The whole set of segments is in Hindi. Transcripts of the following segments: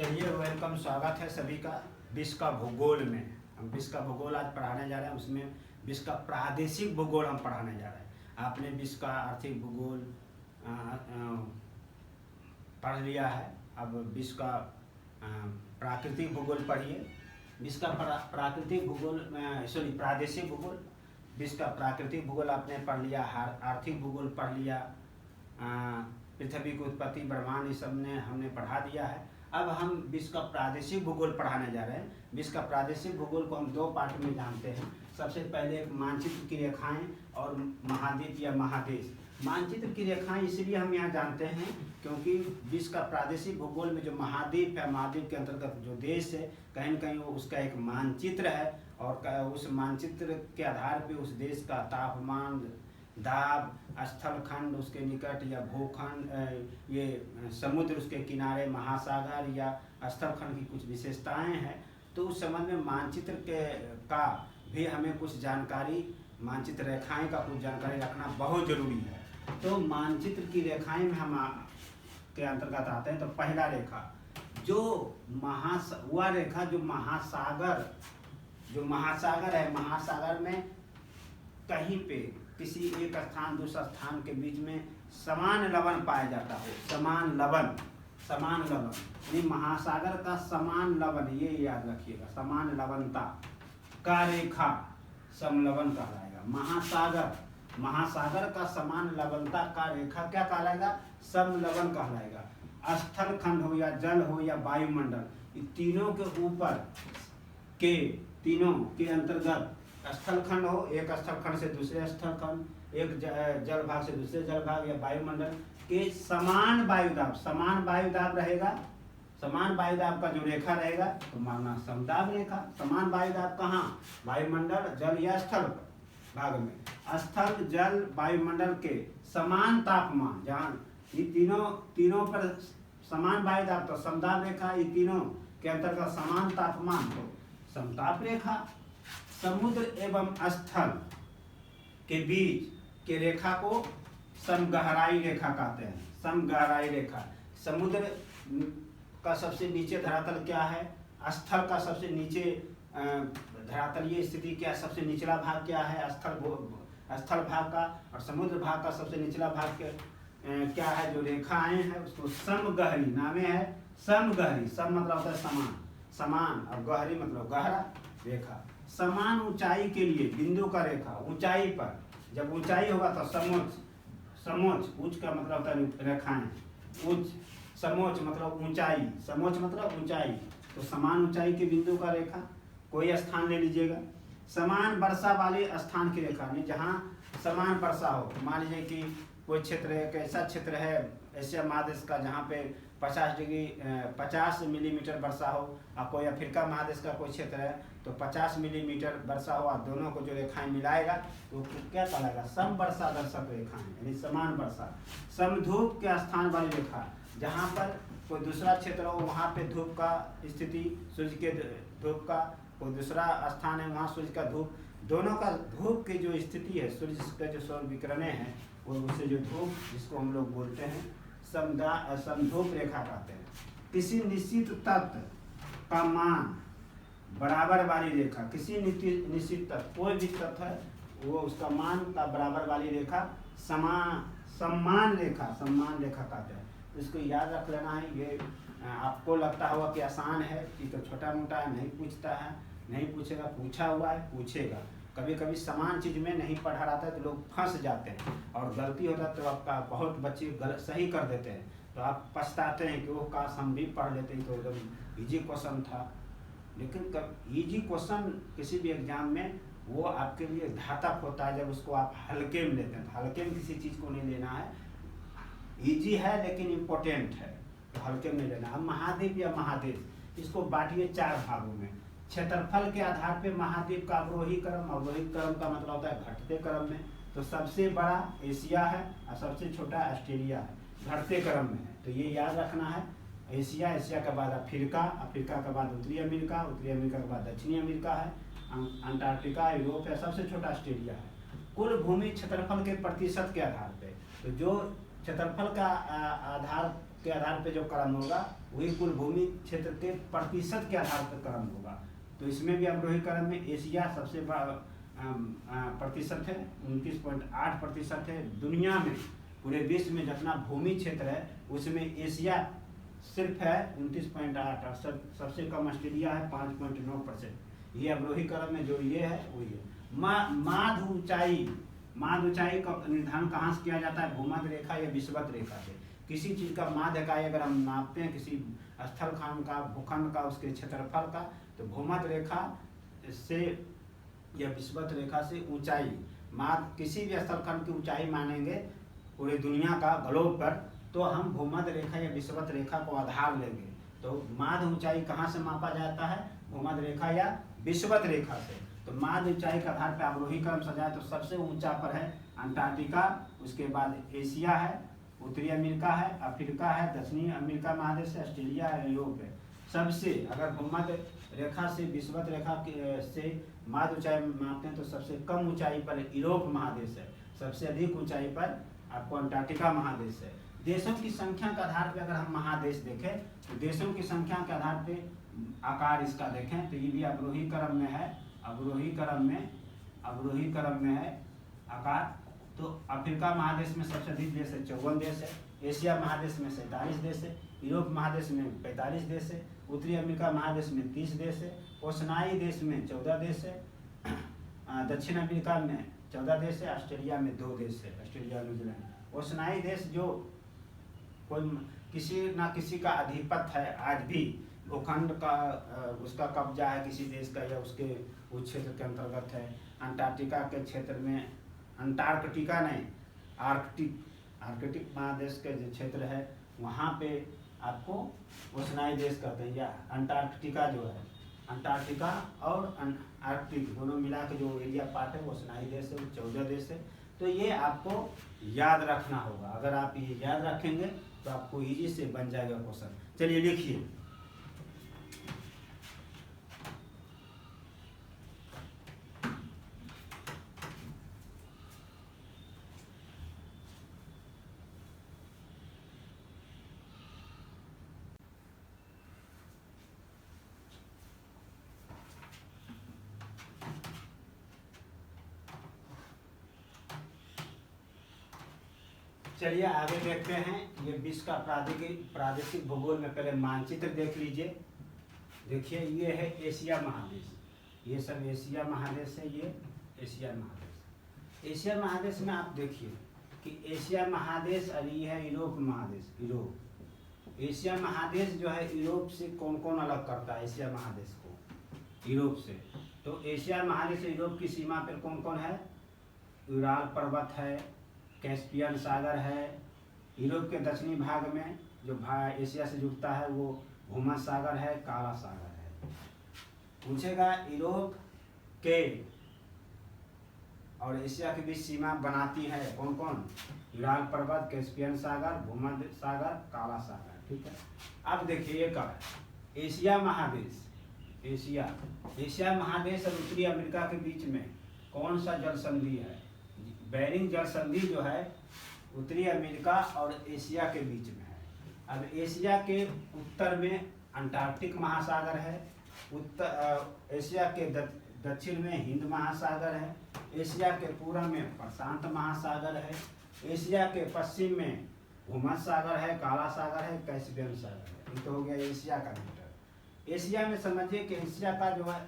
चलिए वेलकम, स्वागत है सभी का विश्व का भूगोल में। हम विश्व का भूगोल आज पढ़ाने जा रहे हैं। उसमें विश्व का प्रादेशिक भूगोल हम पढ़ाने जा रहे हैं। आपने विश्व का आर्थिक भूगोल पढ़ लिया है, अब विश्व का प्राकृतिक भूगोल पढ़िए। विश्व का प्राकृतिक भूगोल प्रादेशिक भूगोल, विश्व का प्राकृतिक भूगोल आपने पढ़ लिया, आर्थिक भूगोल पढ़ लिया, पृथ्वी की उत्पत्ति, ब्रह्मांड, ये सब ने हमने पढ़ा दिया है। अब हम विश्व का प्रादेशिक भूगोल पढ़ाने जा रहे हैं। विश्व का प्रादेशिक भूगोल को हम दो पार्ट में जानते हैं। सबसे पहले एक मानचित्र की रेखाएं और महाद्वीप या महादेश। मानचित्र की रेखाएं इसलिए हम यहाँ जानते हैं क्योंकि विश्व का प्रादेशिक भूगोल में जो महाद्वीप है, महाद्वीप के अंतर्गत जो देश है, कहीं न कहीं वो उसका एक मानचित्र है और उस मानचित्र के आधार पर उस देश का तापमान, दाब, स्थलखंड उसके निकट या भूखंड, ये समुद्र उसके किनारे, महासागर या स्थलखंड की कुछ विशेषताएं हैं। तो उस संबंध में मानचित्र का भी हमें कुछ जानकारी, मानचित्र रेखाएं का कुछ जानकारी रखना बहुत जरूरी है। तो मानचित्र की रेखाएं में हम के अंतर्गत आते हैं। तो पहला रेखा जो वह रेखा जो महासागर है, महासागर में कहीं पे किसी एक स्थान दूसरा स्थान के बीच में समान लवण पाया जाता है। समान लवण यानी महासागर का समान लवण, ये याद रखिएगा, समान लवणता का रेखा समलवण कहलाएगा। महासागर का समान लवणता का रेखा क्या कहलाएगा? समलवण कहलाएगा। स्थलखंड हो या जल हो या वायुमंडल, इन तीनों के ऊपर के, तीनों के अंतर्गत स्थलखंड हो, एक स्थलखंड से दूसरे स्थलखंड, एक जल भाग से दूसरे जल भाग या वायुमंडल के समान वायुदाब रहेगा। समान वायुदाब का जो रेखा रहेगा तो मानना समदाब रेखा। समान वायुदाब कहाँ? वायुमंडल, जल या स्थल भाग में। स्थल, जल, वायुमंडल के समान तापमान, जहाँ ये तीनों पर समान वायुदाब तो समदाब रेखा, ये तीनों के अंतर्गत समान तापमान तो समताप रेखा। समुद्र एवं स्थल के बीच के रेखा को समगहराई रेखा कहते हैं। समगहराई रेखा, समुद्र का सबसे नीचे धरातल क्या है, स्थल का सबसे नीचे धरातल ये स्थिति क्या, सबसे निचला भाग क्या है, स्थल भाग का, और समुद्र भाग का सबसे निचला भाग क्या है, जो रेखाएं हैं उसको समगहरी नामे है। समगहरी, सम मतलब होता है समान और गहरी मतलब गहरा रेखा। समान ऊंचाई के लिए बिंदु का रेखा, ऊंचाई पर जब ऊंचाई होगा तो समोच्च, उच्च का मतलब होता है रेखाएं, उच्च, समोच्च मतलब ऊंचाई, समोच्च मतलब ऊंचाई, तो समान ऊंचाई के बिंदु का रेखा। कोई स्थान ले लीजिएगा। समान वर्षा वाले स्थान की रेखा, नहीं जहाँ समान वर्षा हो। मान लीजिए कि कोई क्षेत्र है, एक ऐसा क्षेत्र है एशिया महादेश का जहाँ पे 50 मिलीमीटर वर्षा हो, और कोई अफ्रीका महादेश का कोई क्षेत्र है तो 50 मिलीमीटर वर्षा हो, और दोनों को जो रेखाएं मिलाएगा तो क्या कहलाएगा? सम वर्षा दर्शक रेखाएं, यानी समान वर्षा। समधूप के स्थान वाली रेखा, जहाँ पर कोई दूसरा क्षेत्र हो वहाँ पे धूप का स्थिति, सूर्य के धूप का, कोई दूसरा स्थान है वहाँ सूर्य का धूप, दोनों का धूप की जो स्थिति है, सूर्य का जो सौर विकिरणें हैं वो उससे जो धूप, जिसको हम लोग बोलते हैं समधूप रेखा कहते हैं। किसी निश्चित तत्व का मान बराबर वाली रेखा, किसी निश्चित तत्व, कोई भी तत्व है वो उसका मान का बराबर वाली रेखा सम्मान रेखा कहते हैं। तो इसको याद रख लेना है। ये आपको लगता होगा कि आसान है, कि तो छोटा मोटा है, नहीं पूछता है, नहीं पूछेगा, पूछा हुआ है, पूछेगा। कभी कभी समान चीज में नहीं पढ़ा रहता है तो लोग फंस जाते हैं और गलती होता है तो आपका बहुत बच्चे सही कर देते हैं, तो आप पछताते हैं कि वो काश हम भी पढ़ लेते हैं तो एकदम ईजी क्वेश्चन था। लेकिन ईजी क्वेश्चन किसी भी एग्जाम में वो आपके लिए घातक होता है जब उसको आप हल्के में लेते हैं। तो हल्के में किसी चीज़ को नहीं लेना है, ईजी है लेकिन इम्पोर्टेंट है तो हल्के में लेना। अब महाद्वीप या महादेश, इसको बांटिए 4 भागों में। क्षेत्रफल के आधार पे महाद्वीप का अवरोही क्रम, अवरोही क्रम का मतलब होता है घटते क्रम में। तो सबसे बड़ा एशिया है और सबसे छोटा ऑस्ट्रेलिया है, घटते क्रम में है। तो ये याद रखना है। एशिया के बाद अफ्रीका के बाद उत्तरी अमेरिका के बाद दक्षिणी अमेरिका है, अंटार्कटिका, यूरोप है, सबसे छोटा ऑस्ट्रेलिया है। कुल भूमि क्षेत्रफल के प्रतिशत के आधार पे, तो जो क्षेत्रफल का आधार के आधार पे जो क्रम होगा वही कुल भूमि क्षेत्र के प्रतिशत के आधार पर क्रम होगा। तो इसमें भी अवरोही क्रम में एशिया सबसे बड़ा प्रतिशत है, 29.8% है। दुनिया में पूरे विश्व में जितना भूमि क्षेत्र है उसमें एशिया सिर्फ है 29.8 और सबसे कम ऑस्ट्रेलिया है 5.9%। ये अवरोही क्रम में जो ये है वही है। माध्य ऊंचाई का निर्धारण कहाँ से किया जाता है? भूमध्य रेखा या विषुवत रेखा से। किसी चीज़ का माध्य इकाई अगर हम नापते हैं किसी स्थल खंड का, भूखंड का, उसके क्षेत्रफल का, तो भूमध्य रेखा से या विषुवत रेखा से ऊंचाई, किसी भी स्थल खंड की ऊंचाई मानेंगे पूरी दुनिया का ग्लोब पर, तो हम भूमध्य रेखा या विषुवत रेखा को आधार लेंगे। तो माध्य ऊंचाई कहाँ से मापा जाता है? भूमध्य रेखा या विषुवत रेखा से। तो माध्य ऊंचाई के आधार पर अवरोही क्रम सजाए तो सबसे ऊंचा पर है अंटार्कटिका, उसके बाद एशिया है, उत्तरी अमेरिका है, अफ्रीका है, दक्षिणी अमेरिका महादेश है, ऑस्ट्रेलिया है, यूरोप है। सबसे अगर भूमध्य रेखा से विषुवत रेखा से माध्य ऊंचाई मापते हैं तो सबसे कम ऊंचाई पर यूरोप महादेश है, सबसे अधिक ऊंचाई पर आपको अंटार्कटिका महादेश है। देशों की संख्या के आधार पर अगर हम महादेश देखें तो देशों की संख्या के आधार पे आकार इसका देखें तो ये भी अवरोही क्रम में है, अवरोही क्रम में है आकार। तो अफ्रीका महादेश में सबसे अधिक देश है 54 देश है, एशिया महादेश में 47 देश है, यूरोप महादेश में 45 देश है, उत्तरी अमेरिका महादेश में 30 देश है, ओशनाई देश में 14 देश है, दक्षिण अमेरिका में 14 देश है, ऑस्ट्रेलिया में 2 देश है, ऑस्ट्रेलिया न्यूजीलैंड। ओशनाई देश जो कोई किसी ना किसी का अधिपत्य है, आज भी भूखंड का उसका कब्जा है किसी देश का या उसके उस क्षेत्र के अंतर्गत है। अंटार्कटिका के क्षेत्र में, अंटार्कटिका नहीं आर्कटिक महादेश के जो क्षेत्र है वहाँ पे आपको ओशनाई देश कहते हैं, या अंटार्कटिका जो है, अंटार्कटिका और आर्कटिक दोनों मिला के जो एरिया पार्ट है वो ओशनाई देश है, 14 देश है। तो ये आपको याद रखना होगा, अगर आप ये याद रखेंगे तो आपको इजी से बन जाएगा क्वेश्चन। चलिए लिखिए, चलिए आगे देखते हैं। ये विश्व का प्रादेशिक भूगोल में पहले मानचित्र देख लीजिए। देखिए ये है एशिया महादेश, ये सब एशिया महादेश है, ये एशिया महादेश। एशिया महादेश में आप देखिए कि एशिया महादेश और ये है यूरोप महादेश। यूरोप, एशिया महादेश जो है यूरोप से कौन कौन अलग करता है एशिया महादेश को यूरोप से? तो एशिया महादेश से यूरोप की सीमा पर कौन कौन है? यूराल पर्वत है, कैस्पियन सागर है, यूरोप के दक्षिणी भाग में जो भाग एशिया से जुड़ता है वो भूमध्य सागर है, काला सागर है। पूछेगा यूरोप के और एशिया के बीच सीमा बनाती है कौन कौन? यूराल पर्वत, कैस्पियन सागर, भूमध्य सागर, काला सागर। ठीक है, अब देखिए ये कब है? एशिया महादेश, एशिया महादेश और उत्तरी अमेरिका के बीच में कौन सा जल संधि है? बेरिंग जल संधि जो है उत्तरी अमेरिका और एशिया के बीच में है। अब एशिया के उत्तर में अंटार्कटिक महासागर है, एशिया के दक्षिण में हिंद महासागर है, एशिया के पूर्व में प्रशांत महासागर है, एशिया के पश्चिम में भूमध्य सागर है, काला सागर है, कैस्पियन सागर है। ये तो हो गया एशिया का मीटर। एशिया में समझिए कि एशिया का जो है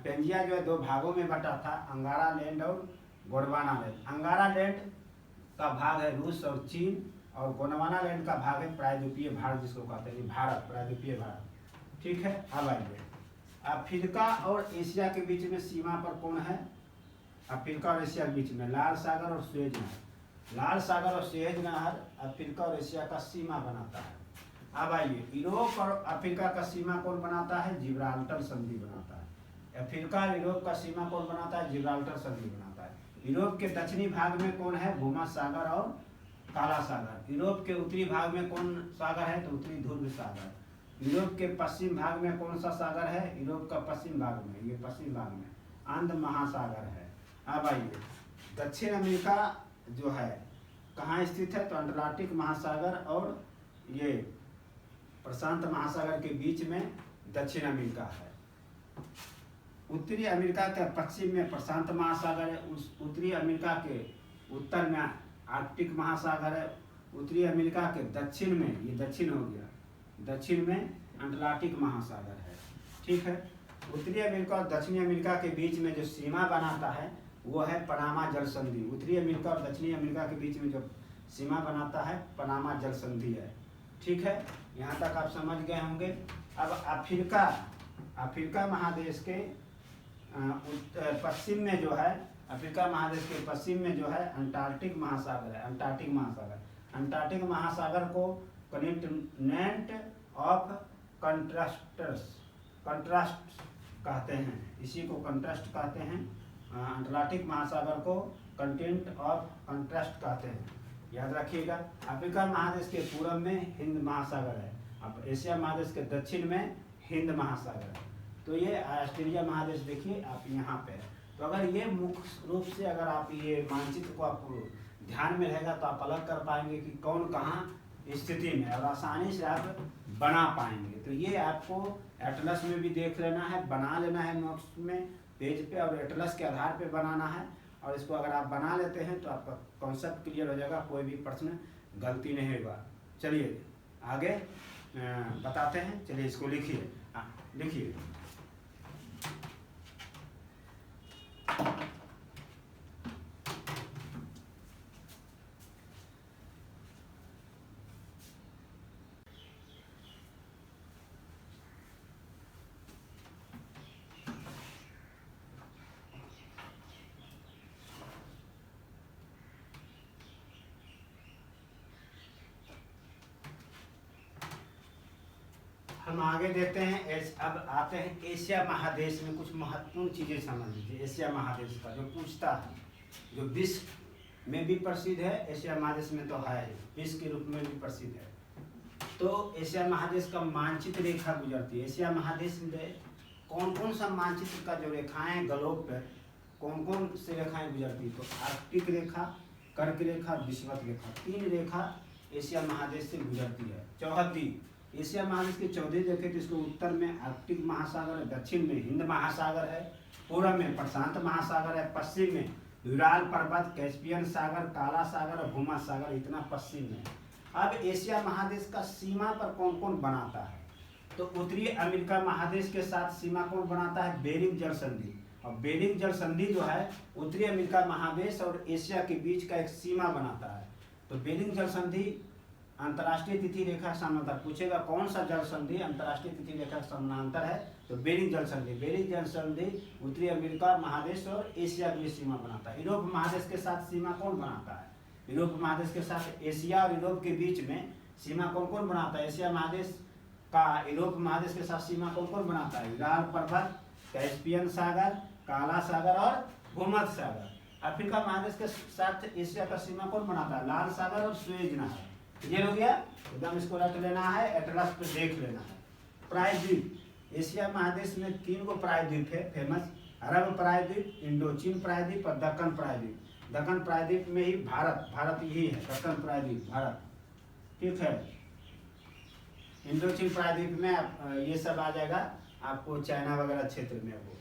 पेंजिया जो है 2 भागों में बटा था, अंगारा लैंड और गोंडवाना लैंड। अंगारा लैंड का भाग है रूस और चीन और गोंडवाना लैंड का भाग है प्रायद्वीपीय भारत, जिसको कहते हैं भारत, प्रायद्वीपीय भारत। ठीक है, अब आइए अफ्रीका और एशिया के बीच में सीमा पर कौन है? अफ्रीका और एशिया के बीच में लाल सागर और सुएज नहर। लाल सागर और सुएज नहर अफ्रीका और एशिया का सीमा बनाता है। अब आइए यूरोप और अफ्रीका का सीमा कौन बनाता है? जिब्राल्टर संधि बनाता है। अफ्रीका और यूरोप का सीमा कौन बनाता है? जिब्राल्टर संधि बनाता है। यूरोप के दक्षिणी भाग में कौन है? भूमध्य सागर और काला सागर। यूरोप के उत्तरी भाग में कौन सागर है? तो उत्तरी ध्रुव सागर। यूरोप के पश्चिम भाग में कौन सा सागर है? यूरोप का पश्चिम भाग में, ये पश्चिम भाग में अंध महासागर है। अब आइए दक्षिण अमेरिका जो है कहाँ स्थित है? तो अटलांटिक महासागर और ये प्रशांत महासागर के बीच में दक्षिण अमेरिका है। उत्तरी अमेरिका के पश्चिम में प्रशांत महासागर है, उस उत्तरी अमेरिका के उत्तर में आर्कटिक महासागर है, उत्तरी अमेरिका के दक्षिण में, ये दक्षिण हो गया, दक्षिण में अटलांटिक महासागर है। ठीक है, उत्तरी अमेरिका और दक्षिणी अमेरिका के बीच में जो सीमा बनाता है वो है पनामा जल संधि। उत्तरी अमेरिका और दक्षिणी अमेरिका के बीच में जो सीमा बनाता है पनामा जल संधि है। ठीक है, यहाँ तक आप समझ गए होंगे। अब अफ्रीका महादेश के पश्चिम में जो है, अफ्रीका महादेश के पश्चिम में जो है अंटार्कटिक महासागर है। अंटार्कटिक महासागर को कॉन्टिनेंट ऑफ कंट्रास्ट कहते हैं, इसी को कंट्रास्ट कहते हैं। अटलांटिक महासागर को कंटिनेंट ऑफ कंट्रास्ट कहते हैं, याद रखिएगा। अफ्रीका महादेश के पूर्व में हिंद महासागर है, अब एशिया महादेश के दक्षिण में हिंद महासागर है। तो ये ऑस्ट्रेलिया महादेश देखिए आप यहाँ पे है। तो अगर ये मुख्य रूप से अगर आप ये मानचित्र को आप ध्यान में रहेगा तो आप अलग कर पाएंगे कि कौन कहाँ स्थिति में, और आसानी से आप बना पाएंगे। तो ये आपको एटलस में भी देख लेना है, बना लेना है नोट्स में पेज पे, और एटलस के आधार पे बनाना है। और इसको अगर आप बना लेते हैं तो आपका कॉन्सेप्ट क्लियर हो जाएगा, कोई भी प्रश्न गलती नहीं होगा। चलिए आगे बताते हैं। चलिए इसको लिखिए, लिखिए। हम आगे देखते हैं। अब आते हैं एशिया महादेश में कुछ महत्वपूर्ण चीजें समझ लीजिए। एशिया महादेश का जो पूछता है, जो विश्व में भी प्रसिद्ध है, एशिया महादेश में तो है, विश्व के रूप में भी प्रसिद्ध है। तो एशिया महादेश का मानचित्र रेखा गुजरती है। एशिया महादेश में कौन कौन सा मानचित्र का जो रेखाएं ग्लोब पर कौन कौन से रेखाएं गुजरती है? तो आर्कटिक रेखा, कर्क रेखा, विषुवत रेखा, 3 रेखा एशिया महादेश से गुजरती है। चौहद्दी एशिया महादेश की 14 देखें तो इसको उत्तर में आर्कटिक महासागर है, दक्षिण में हिंद महासागर है, पूर्व में प्रशांत महासागर है, पश्चिम में यूराल पर्वत, कैस्पियन सागर, काला सागर और भूमध्य सागर, इतना पश्चिम में। अब एशिया महादेश का सीमा पर कौन कौन बनाता है? तो उत्तरी अमेरिका महादेश के साथ सीमा कौन बनाता है? बेरिंग जल संधि। और बेरिंग जल संधि जो है उत्तरी अमेरिका महादेश और एशिया के बीच का एक सीमा बनाता है। तो बेरिंग जल संधि अंतर्राष्ट्रीय तिथि रेखा समानांतर, पूछेगा कौन सा जल संधि अंतर्राष्ट्रीय तिथि रेखा समानांतर है? तो बेरिंग जल संधि। बेरिंग जल संधि उत्तरी अमेरिका महादेश और एशिया के बीच सीमा बनाता है। यूरोप महादेश के साथ सीमा कौन बनाता है? यूरोप महादेश के साथ एशिया और यूरोप के बीच में सीमा कौन कौन बनाता है? एशिया महादेश का यूरोप महादेश के साथ सीमा कौन कौन बनाता है? यूराल पर्वत, कैस्पियन सागर, काला सागर और भूमध्य सागर। अफ्रीका महादेश के साथ एशिया का सीमा कौन बनाता है? लाल सागर और सुएज नहर। क्लियर हो गया? एकदम इसको रट लेना है, एटलस पे देख लेना है। प्रायद्वीप, एशिया महादेश में 3 गो प्रायद्वीप है फेमस, अरब प्रायद्वीप, इंडोचीन प्रायद्वीप और दक्कन प्रायद्वीप। दक्कन प्रायद्वीप में ही भारत यही है, दक्कन प्रायद्वीप भारत। ठीक है, इंडोचीन प्रायद्वीप में ये सब आ जाएगा आपको, चाइना वगैरह क्षेत्र में। वो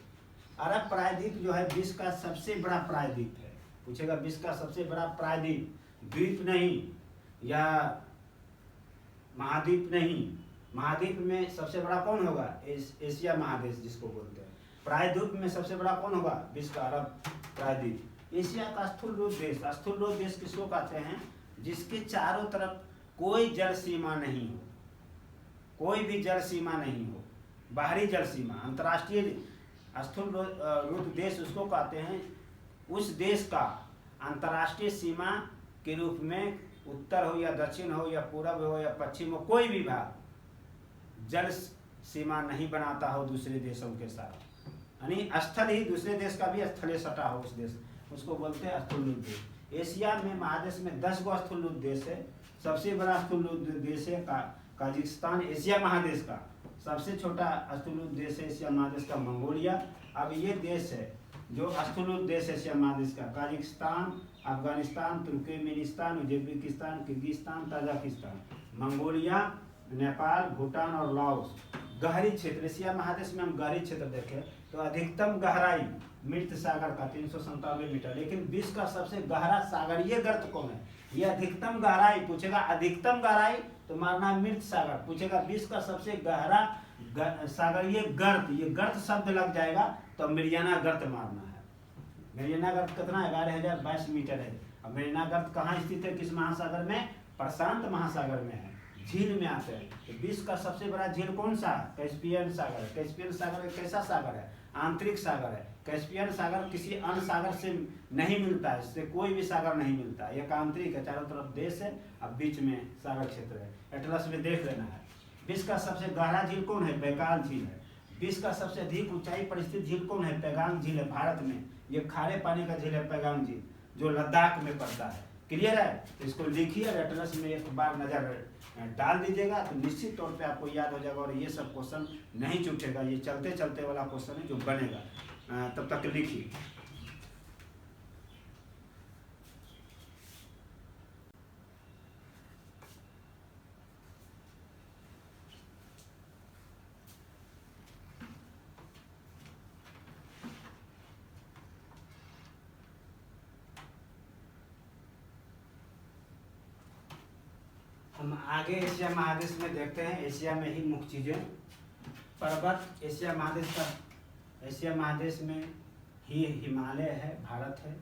अरब प्रायद्वीप जो है विश्व का सबसे बड़ा प्रायद्वीप है। पूछेगा विश्व का सबसे बड़ा प्रायद्वीप, द्वीप नहीं या महाद्वीप नहीं, महाद्वीप में सबसे बड़ा कौन होगा? एशिया महादेश जिसको बोलते हैं। प्रायद्वीप में सबसे बड़ा कौन होगा? विश्व का अरब प्रायद्वीप। एशिया का स्थूल रूप देश, स्थूल रूप देश किसको कहते हैं? जिसके चारों तरफ कोई जल सीमा नहीं हो, कोई भी जल सीमा नहीं हो, बाहरी जल सीमा। अंतर्राष्ट्रीय स्थूल रूप देश उसको कहते हैं, उस देश का अंतर्राष्ट्रीय सीमा के रूप में उत्तर हो या दक्षिण हो या पूरब हो या पश्चिम हो, कोई भी भाग जल सीमा नहीं बनाता हो दूसरे देशों के साथ, यानी स्थल ही दूसरे देश का भी स्थलीय सटा हो उस देश, उसको बोलते हैं स्थूल रूप देश। एशिया में महादेश में 10 गो स्थूल रूप देश है। सबसे बड़ा स्थूल रूप देश है काजाकिस्तान, एशिया महादेश का। सबसे छोटा स्थूल रूप देश है एशिया महादेश का मंगोलिया। अब ये देश है जो स्थूल रूप देश है एशिया महादेश का, Kazakhstan, Afghanistan, Turkmenistan, Uzbekistan, Kyrgyzstan, Tajikistan, Mongolia, Nepal, Bhutan और लाओस। गहरी क्षेत्र, एशिया महादेश में हम गहरी क्षेत्र देखें तो अधिकतम गहराई मृत सागर का 397 मीटर। लेकिन विश्व का सबसे गहरा सागरीय गर्त कौन है? ये अधिकतम गहराई पूछेगा, अधिकतम गहराई तो मारना है मृत सागर। पूछेगा विश्व का सबसे गहरा सागरीय गर्त, ये गर्त शब्द लग जाएगा तो मेरियाना गर्त मारना है। मेरियाना गर्त कितना है? 11,022 मीटर है। अब मेरियाना गर्त कहाँ स्थित है, किस महासागर में? प्रशांत महासागर में है, झील में आते हैं। तो विश्व का सबसे बड़ा झील कौन सा? कैस्पियन सागर। कैस्पियन सागर एक कैसा सागर है? आंतरिक सागर है। कैस्पियन सागर किसी अन्य सागर से नहीं मिलता है, इससे कोई भी सागर नहीं मिलता है, एक आंतरिक है, चारों तरफ देश है, अब बीच में सागर क्षेत्र है। एटलस में देख लेना है। विश्व का सबसे गहरा झील कौन है? बैकाल झील है। विश्व का सबसे अधिक ऊंचाई पर स्थित झील कौन है? पैगांग झील है, भारत में। ये खारे पानी का झील है पैगांग झील, जो लद्दाख में पड़ता है। क्लियर है? तो इसको लिखिए और एटलस में एक बार नजर डाल दीजिएगा तो निश्चित तौर पे आपको याद हो जाएगा और ये सब क्वेश्चन नहीं छूटेगा। ये चलते चलते वाला क्वेश्चन है जो बनेगा। तब तक लिखिए। हम आगे एशिया महादेश में देखते हैं। एशिया में ही मुख्य चीजें, पर्वत, एशिया महादेश में ही हिमालय है, भारत है,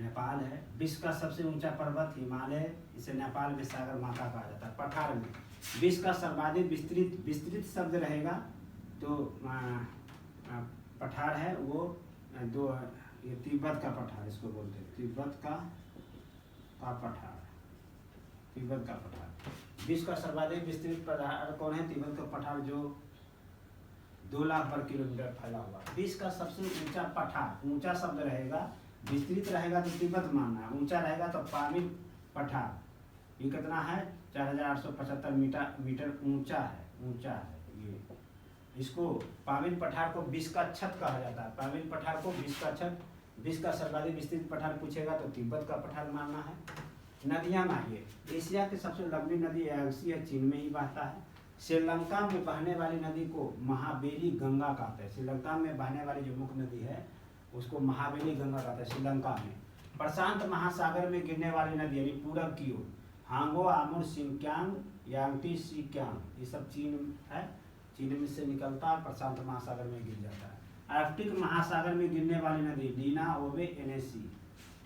नेपाल है। विश्व का सबसे ऊंचा पर्वत हिमालय है, इसे नेपाल में सागर माता कहा जाता है। पठार में विश्व का सर्वाधिक विस्तृत शब्द रहेगा तो पठार है वो दो, ये तिब्बत का पठार इसको बोलते हैं, तिब्बत का पठार, तिब्बत का पठार। विश्व का सर्वाधिक विस्तृत पठार कौन है? तिब्बत का पठार, जो 2 लाख वर्ग किलोमीटर फैला हुआ। विश्व का सबसे ऊंचा पठार, ऊंचा शब्द रहेगा, विस्तृत रहेगा तो तिब्बत मानना है, ऊंचा रहेगा तो पामीर पठार। ये कितना है? 4,875 मीटर ऊंचा है ये। इसको पामीर पठार को विश्व का छत कहा जाता है। पामीर पठार को विश्व का छत। विश्व का सर्वाधिक विस्तृत पठार पूछेगा तो तिब्बत का पठार मानना है। नदियां मानिए, एशिया की सबसे लंबी नदी यांगसी है, चीन में ही बहता है। श्रीलंका में बहने वाली नदी को महाबेली गंगा कहते हैं। श्रीलंका में बहने वाली जो मुख्य नदी है उसको महाबेली गंगा कहते हैं श्रीलंका में। प्रशांत महासागर में गिरने वाली नदी यानी पूरब की ओर, हांगो, आमुर, सिंक्यांग, यांगटी, सिक्यांग, ये सब चीन है। चीन में से निकलता है, प्रशांत महासागर में गिर जाता है। आर्कटिक महासागर में गिरने वाली नदी लीना, ओबे, एनएसी।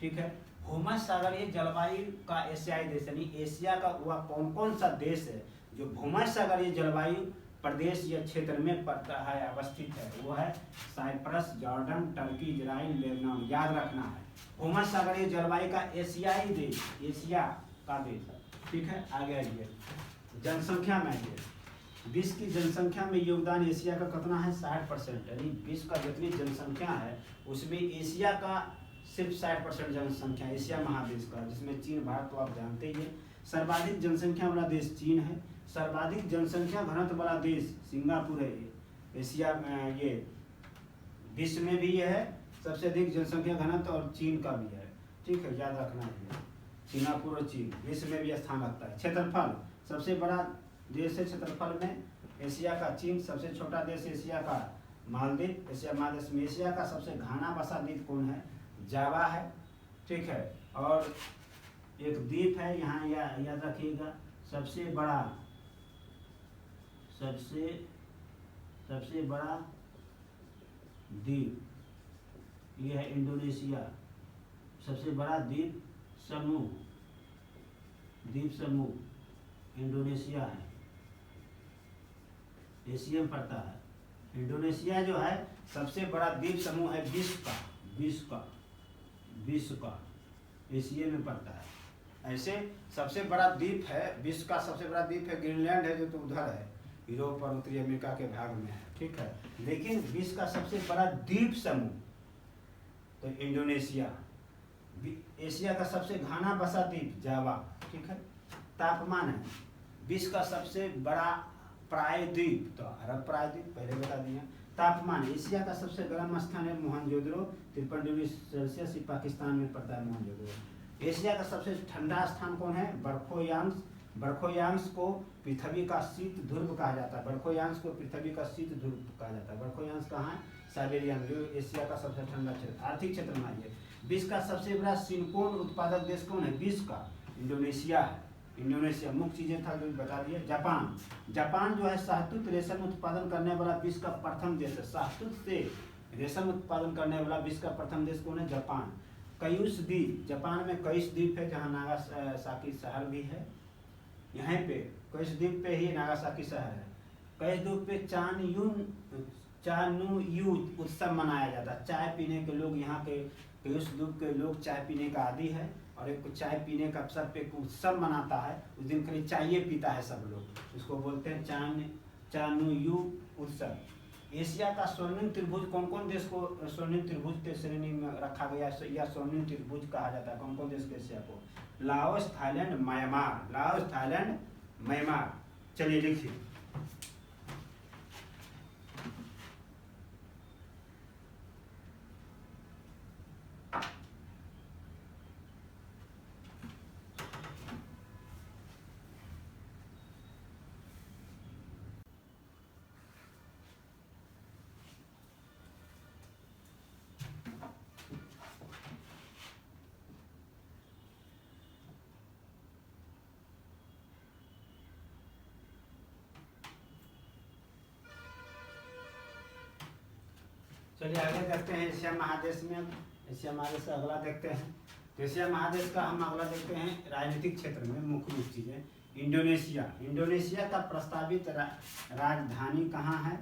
ठीक है। भूमध्य सागरीय जलवायु का एशियाई देश यानी एशिया का वह कौन कौन सा देश है जो भूमध्य सागरीय जलवायु प्रदेश या क्षेत्र में पड़ता है, अवस्थित है? वो है Cyprus, Jordan, Turkey, Israel, Lebanon. याद रखना है भूमध्य सागरीय जलवायु का एशियाई देश, एशिया का देश। ठीक है। आगे आइए, जनसंख्या में आइए। विश्व की जनसंख्या में योगदान एशिया का कितना है? 60%। यानी विश्व का जितनी जनसंख्या है उसमें एशिया का सिर्फ 60% जनसंख्या एशिया महादेश का, जिसमें चीन, भारत तो आप जानते ही हैं। सर्वाधिक जनसंख्या वाला देश चीन है। सर्वाधिक जनसंख्या घनत्व वाला देश सिंगापुर है। एशिया में ये विश्व में भी ये है सबसे अधिक जनसंख्या घनत्व, और चीन का भी है। ठीक है, याद रखना है। सिंगापुर और चीन विश्व में भी स्थान रखता है। क्षेत्रफल, सबसे बड़ा देश है क्षेत्रफल में एशिया का चीन। सबसे छोटा देश एशिया का मालदीव। एशिया महादेश में एशिया का सबसे घना बसा द्वीप कौन है? जावा है। ठीक है। और एक द्वीप है यहाँ, याद रखिएगा, सबसे बड़ा द्वीप ये है इंडोनेशिया। सबसे बड़ा द्वीप समूह इंडोनेशिया है, एशिया में पड़ता है। इंडोनेशिया जो है सबसे बड़ा द्वीप समूह है विश्व का, एशिया में पड़ता है। ऐसे सबसे बड़ा द्वीप है विश्व का, सबसे बड़ा द्वीप है ग्रीनलैंड है, जो तो उधर है, यूरोप और उत्तरी अमेरिका के भाग में है। ठीक है। लेकिन विश्व का सबसे बड़ा द्वीप समूह तो इंडोनेशिया। एशिया का सबसे घना बसा द्वीप जावा। ठीक है। तापमान है, विश्व का सबसे बड़ा प्रायद्वीप तो अरब प्रायद्वीप, पहले बता दिया। तापमान, एशिया का सबसे गर्म स्थान है मोहनजोदड़ो, 53 डिग्री सेल्सियस, पाकिस्तान में पड़ता है मोहनजोदड़ो। एशिया का सबसे ठंडा स्थान कौन है? बर्फोयांश। बर्फोयांश को पृथ्वी का शीत ध्रुव कहा जाता है। बर्फोयांश को पृथ्वी का शीत ध्रुव कहा जाता है। बर्फोयांश कहाँ है? साइबेरिया में, जो एशिया का सबसे ठंडा क्षेत्र, आर्थिक क्षेत्र में आइए। विश्व का सबसे बड़ा सिलिकॉन उत्पादक देश कौन है? विश्व का इंडोनेशिया है। इंडोनेशिया। मुख्य चीजें था जो बता दिए। जापान। जापान जो है शहतूत रेशम उत्पादन करने वाला विश्व का प्रथम देश है। शहतूत से रेशम उत्पादन करने वाला विश्व का प्रथम देश कौन है? जापान। कयूस द्वीप। जापान में कयूस द्वीप है जहाँ नागासाकी शहर भी है। यहाँ पे कयूस द्वीप पे ही नागासाकी शहर है। कयूस द्वीप पे चानुयू उत्सव मनाया जाता है। चाय पीने के लोग यहाँ के कयूस द्वीप के लोग चाय पीने का आदी है और एक चाय पीने का अवसर पे एक उत्सव मनाता है। उस दिन खाली चाय पीता है सब लोग, उसको बोलते हैं चानुयू उत्सव। एशिया का स्वर्णिम त्रिभुज कौन कौन देश को स्वर्णिम त्रिभुज के श्रेणी में रखा गया है या स्वर्णिम त्रिभुज कहा जाता है? कौन कौन देश के एशिया को? Laos, Thailand, Myanmar. Laos, Thailand, Myanmar. चलिए लिखिए। चलिए आगे देखते हैं एशिया महादेश में। एशिया महादेश का अगला देखते हैं। तो एशिया महादेश का हम अगला देखते हैं राजनीतिक क्षेत्र में मुख्य रूप चीजें। इंडोनेशिया। इंडोनेशिया का प्रस्तावित राजधानी कहाँ है?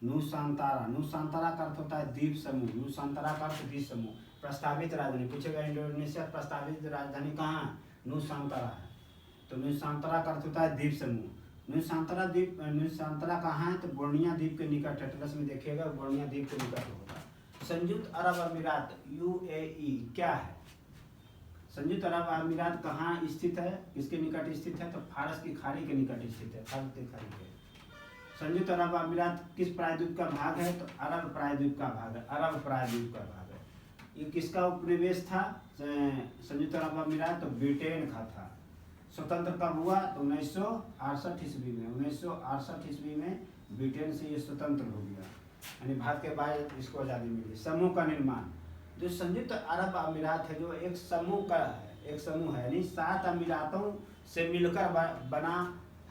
नुसांतारा। नुसांतारा का अर्थ होता है द्वीप समूह। नुसांतारा का अर्थ द्वीप समूह। प्रस्तावित राजधानी पूछेगा, इंडोनेशिया प्रस्तावित राजधानी कहाँ है? नुसांतारा है। तो नुसांतारा का अर्थ होता है द्वीप समूह। नुसांतारा कहाँ है? तो बोर्निया द्वीप के निकट है। ट्रस में देखिएगा, बोर्निया द्वीप के निकट होगा। संयुक्त अरब अमीरात यूएई क्या है? संयुक्त अरब अमीरात कहाँ स्थित है? किसके निकट स्थित है? तो फारस की खाड़ी के निकट स्थित है। फारस की खाड़ी के। संयुक्त अरब अमीरात किस प्रायद्वीप का भाग है? तो अरब प्रायद्वीप का भाग है। अरब प्रायद्वीप का भाग है। ये किसका उपनिवेश था संयुक्त अरब अमीरात? तो ब्रिटेन का था। स्वतंत्र कब हुआ? तो 1968 ईस्वी में। 1968 ईस्वी में ब्रिटेन से ये स्वतंत्र हो गया, यानी भारत के बाद इसको आज़ादी मिली। समूह का निर्माण। जो संयुक्त अरब अमीरात है जो एक समूह का है, एक समूह है, यानी 7 अमीरातों से मिलकर बना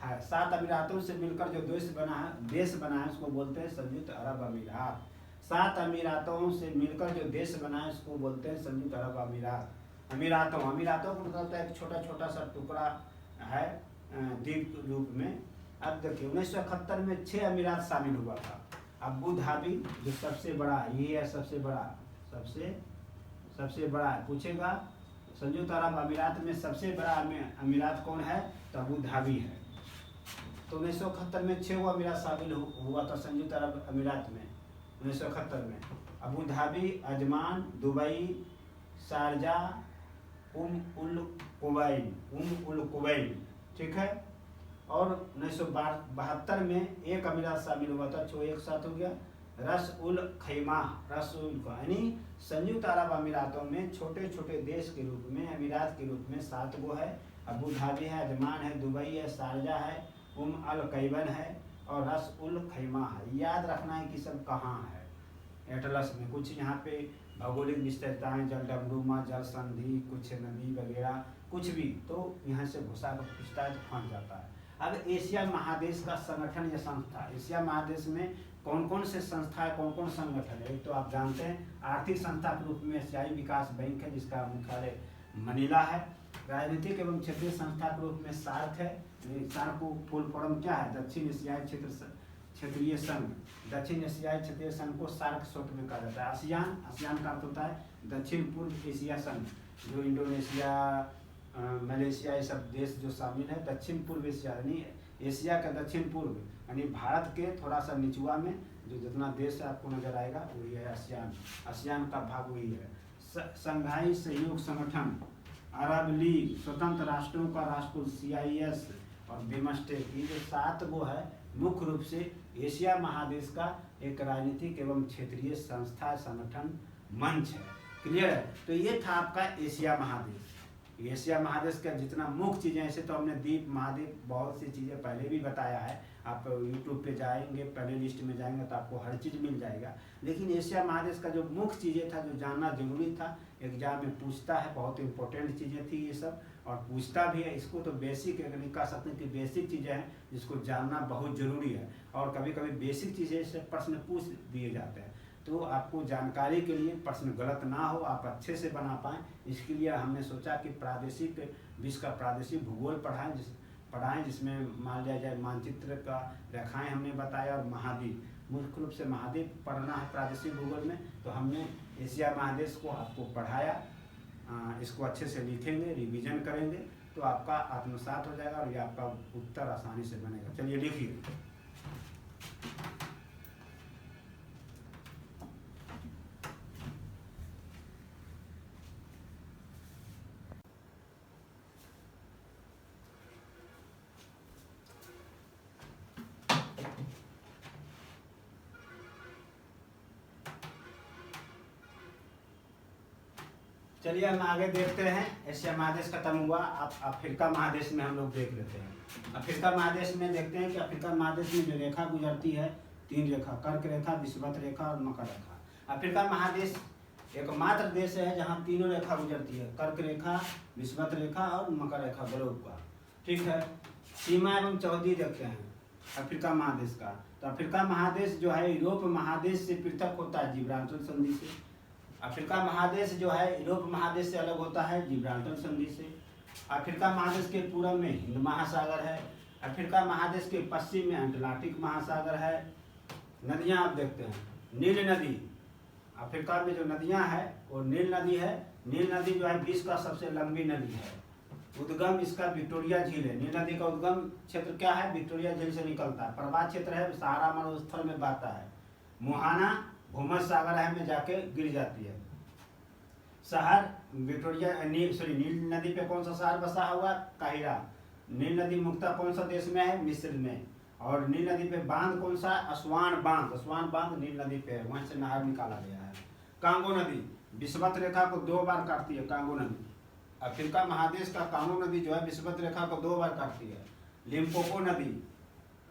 है। 7 अमीरातों से मिलकर जो देश बना है उसको बोलते हैं संयुक्त अरब अमीरात। 7 अमीरातों से मिलकर जो देश बना है उसको बोलते हैं संयुक्त अरब अमीरात। अमीरातों को मतलब एक छोटा छोटा सा टुकड़ा है द्वीप रूप में। अब देखिए 1971 में 6 अमीरात शामिल हुआ था। अबू धाबी जो सबसे बड़ा है, ये है सबसे बड़ा है। पूछेगा संयुक्त अरब अमीरात में सबसे बड़ा अमीरात कौन है? तो अबू धाबी है। तो 1971 में 6 अमीरात शामिल हुआ था संयुक्त अरब अमीरात में। 1971 में Abu Dhabi, Ajman, Dubai, Sharjah, Umm Al Quwain, ठीक है। और 1972 में 1 अमीरात शामिल हुआ था, जो एक साथ हो गया रस उल खैमा। यानी संयुक्त अरब अमीरातों में छोटे छोटे देश के रूप में, अमीरात के रूप में 7 गो है। अबू धाबी है, अजमान है, दुबई है, शारजा है, उम अल कैबन है और रस उल खैमा है। याद रखना है कि सब कहाँ है एटलस में। कुछ यहाँ पे भौगोलिक विशेषताएं, जल डमरूमा, जल संधि, कुछ नदी वगैरह कुछ भी, तो यहाँ से घुसा कर पूछता है तो फंस जाता है। अब एशिया महादेश का संगठन या संस्था। एशिया महादेश में कौन कौन से संस्था है, कौन कौन संगठन है? एक तो आप जानते हैं आर्थिक संस्था के रूप में एशियाई विकास बैंक है जिसका मुख्यालय मनीला है। राजनीतिक एवं क्षेत्रीय संस्था के रूप में सार्क है। सार्क को फुल फॉर्म क्या है? दक्षिण एशियाई क्षेत्रीय संघ। दक्षिण एशियाई क्षेत्रीय संघ को सार्क शॉर्ट में कहा जाता है। आसियान का अर्थ होता है दक्षिण पूर्व एशिया संघ, जो इंडोनेशिया, मलेशिया ये सब देश जो शामिल है। दक्षिण पूर्व एशिया यानी एशिया का दक्षिण पूर्व, यानी भारत के थोड़ा सा निचुआ में जो जितना देश आपको नजर आएगा वही है आसियान। आसियान का भाग वही है। संघाई सहयोग संगठन, अरब लीग, स्वतंत्र राष्ट्रों का राष्ट्रकुल CIS और बिमस्टेक, ये जो 7 गो है मुख्य रूप से एशिया महादेश का एक राजनीतिक एवं क्षेत्रीय संस्था, संगठन, मंच है। क्लियर है? तो ये था आपका एशिया महादेश। एशिया महादेश का जितना मुख्य चीज़ें, ऐसे तो हमने द्वीप महाद्वीप बहुत सी चीज़ें पहले भी बताया है, आप यूट्यूब पे जाएंगे पहले लिस्ट में जाएंगे तो आपको हर चीज़ मिल जाएगा। लेकिन एशिया महादेश का जो मुख्य चीज़ें था, जो जानना जरूरी था, एग्जाम में पूछता है, बहुत इंपॉर्टेंट चीज़ें थी ये सब, और पूछता भी है। इसको तो बेसिक कह सकते हैं कि बेसिक चीज़ें हैं जिसको जानना बहुत ज़रूरी है, और कभी कभी बेसिक चीज़ें से प्रश्न पूछ दिए जाते हैं। तो आपको जानकारी के लिए प्रश्न गलत ना हो, आप अच्छे से बना पाएँ, इसके लिए हमने सोचा कि प्रादेशिक विश्व का प्रादेशिक भूगोल पढ़ाएं जिसमें मान लिया जाए मानचित्र का रेखाएं हमने बताया, और महाद्वीप, मुख्य रूप से महाद्वीप पढ़ना है प्रादेशिक भूगोल में। तो हमने एशिया महादेश को आपको पढ़ाया, इसको अच्छे से लिखेंगे, रिवीजन करेंगे तो आपका आत्मसात हो जाएगा और ये आपका उत्तर आसानी से बनेगा। चलिए लिखिए। चलिए हम आगे देखते हैं। एशिया महादेश खत्म हुआ, अब अफ्रीका महादेश में हम लोग देख लेते हैं। अफ्रीका महादेश में देखते हैं कि अफ्रीका महादेश में जो रेखा गुजरती है, 3 रेखा, कर्क रेखा, विषुवत रेखा और मकर रेखा। अफ्रीका महादेश एकमात्र देश है जहाँ तीनों रेखा गुजरती है, कर्क रेखा, विषुवत रेखा और मकर रेखा ग्लोब का। ठीक है, सीमा एवं चौहदी देखते हैं अफ्रीका महादेश का। तो अफ्रीका महादेश जो है यूरोप महादेश से पृथक होता है जिब्राल्टर संधि से। अफ्रीका महादेश जो है यूरोप महादेश से अलग होता है जिब्राल्टर संधि से। अफ्रीका महादेश के पूर्व में हिंद महासागर है। अफ्रीका महादेश के पश्चिम में अटलांटिक महासागर है। नदियां आप देखते हैं, नील नदी, अफ्रीका में जो नदियां है वो नील नदी है। नील नदी जो है विश्व का सबसे लंबी नदी है। उद्गम इसका विक्टोरिया झील है। नील नदी का उद्गम क्षेत्र क्या है? विक्टोरिया झील से निकलता है। प्रवाह क्षेत्र है, सहारा मरुस्थल में बहता है। मुहाना भूमध्य सागर है में जाके गिर जाती है। शहर विक्टोरिया नील नदी पे कौन सा शहर बसा हुआ? काहिरा। नील नदी मुख्यतः कौन सा देश में है? मिस्र में। और नील नदी पे बांध कौन सा? असवान बांध। असवान बांध नील नदी पे है, वहां से नहर निकाला गया है। कांगो नदी विषुवत रेखा को 2 बार काटती है। कांगो नदी, अफ्रीका महादेश का कांगो नदी जो है विषुवत रेखा को 2 बार काटती है। लिम्पोपो नदी,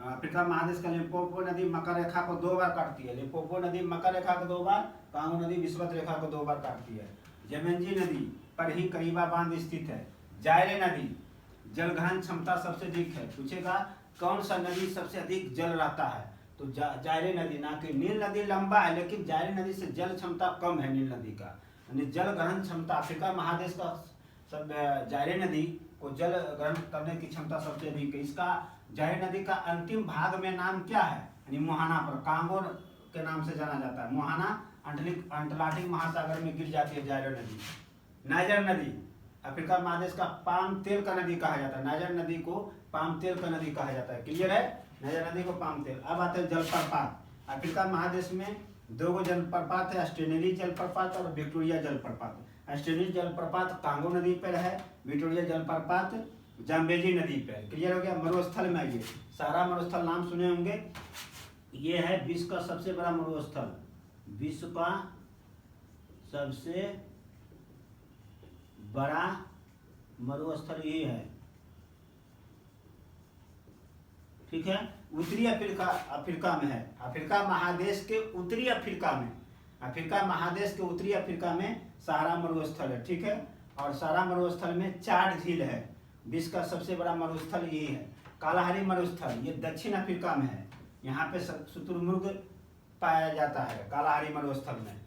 अफ्रीका महादेश का लिम्पोपो नदी मकर रेखा को 2 बार काटती है। लिम्पोपो नदी मकर रेखा को 2 बार, कांगो नदी विषुवत रेखा को 2 बार काटती है। जेमेंजी नदी पर ही करीबा बांध स्थित है। जायरे नदी, जलग्रहण क्षमता सबसे अधिक है। पूछेगा कौन सा नदी सबसे अधिक जल रहता है? तो जायरे नदी, ना कि नील नदी लंबा है लेकिन जायरे नदी से जल क्षमता कम है नील नदी का, यानी जल ग्रहण क्षमता अफ्रीका महादेश का सब जायरे नदी को जल ग्रहण करने की क्षमता सबसे अधिक है। इसका जायरे नदी का अंतिम भाग में नाम क्या है? यानी मुहाना पर, कांगो के नाम से जाना जाता है। मुहाना अटलांटिक महासागर में गिर जाती है जायरे नदी। नाइजर नदी अफ्रीका महादेश का पाम तेल का नदी कहा जाता है। नाइजर नदी को पाम तेल का नदी कहा जाता है। क्लियर है? नाइजर नदी को पाम तेल। अब आते हैं जलप्रपात। अफ्रीका महादेश में 2 जलप्रपात है, स्टेनेली जलप्रपात और विक्टोरिया जलप्रपात। स्टेनेली जलप्रपात कांगो नदी पर है, विक्टोरिया जलप्रपात जाम्बेजी नदी पर। क्लियर हो गया? मरुस्थल में ये सारा मरुस्थल नाम सुने होंगे। ये है विश्व का सबसे बड़ा मरुस्थल, विश्व का सबसे बड़ा मरुस्थल ये है। ठीक है, उत्तरी अफ्रीका में है। अफ्रीका महादेश के उत्तरी अफ्रीका में, अफ्रीका महादेश के उत्तरी अफ्रीका में सहारा मरुस्थल है। ठीक है, और सहारा मरुस्थल में 4 झील है। विश्व का सबसे बड़ा मरुस्थल ये है। कालाहारी मरुस्थल ये दक्षिण अफ्रीका में है, यहाँ पे शुतुरमुर्ग पाया जाता है कालाहारी मरुस्थल में।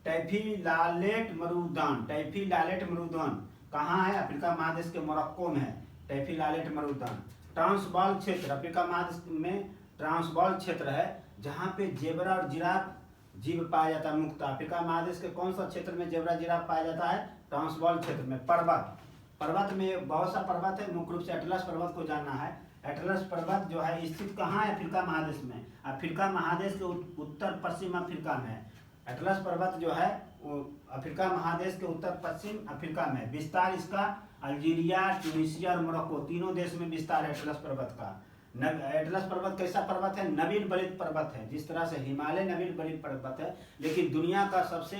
टैफीलालेट मरुद्यान, टैफीलालेट मरुद्यान कहाँ है? अफ्रीका महादेश के मोरक्को में है टैफीलालेट मरुद्यान। ट्रांसवाल क्षेत्र अफ्रीका महादेश में ट्रांसवाल क्षेत्र है जहाँ पे जेबरा और जिराफ जीव पाया जाता है मुक्त। अफ्रीका महादेश के कौन सा क्षेत्र में जेबरा जिराफ पाया जाता है? ट्रांसवाल क्षेत्र में। पर्वत में बहुत सा पर्वत है, मुख्य रूप से एटलस पर्वत को जानना है। एटलस पर्वत जो है स्थित कहाँ है? अफ्रीका महादेश में। अफ्रीका महादेश के उत्तर पश्चिम अफ्रीका में है। एटलस पर्वत जो है वो अफ्रीका महादेश के उत्तर पश्चिम अफ्रीका में। विस्तार इसका अल्जीरिया, ट्यूनीशिया और मोरक्को तीनों देश में विस्तार है एटलस पर्वत का। एटलस पर्वत कैसा पर्वत है? नवीन बलित पर्वत है। जिस तरह से हिमालय नवीन बलित पर्वत है, लेकिन दुनिया का सबसे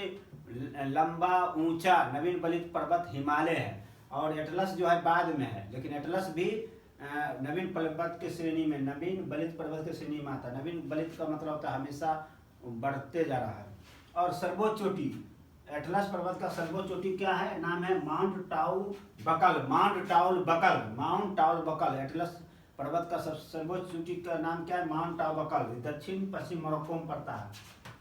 लंबा ऊंचा नवीन बलित पर्वत हिमालय है, और एटलस जो है बाद में है, लेकिन एटलस भी नवीन पर्वत के श्रेणी में, नवीन बलित पर्वत के श्रेणी में आता है। नवीन बलित का मतलब होता है हमेशा बढ़ते जा रहा है। और सर्वोच्च चोटी, एटलस पर्वत का सर्वोच्च चोटी क्या है? नाम है mount Toubkal, mount Toubkal, mount Toubkal. Atlas पर्वत का सर्वोच्च चोटी का नाम क्या है? Mount Toubkal. दक्षिण पश्चिम मोरक्को में पड़ता है।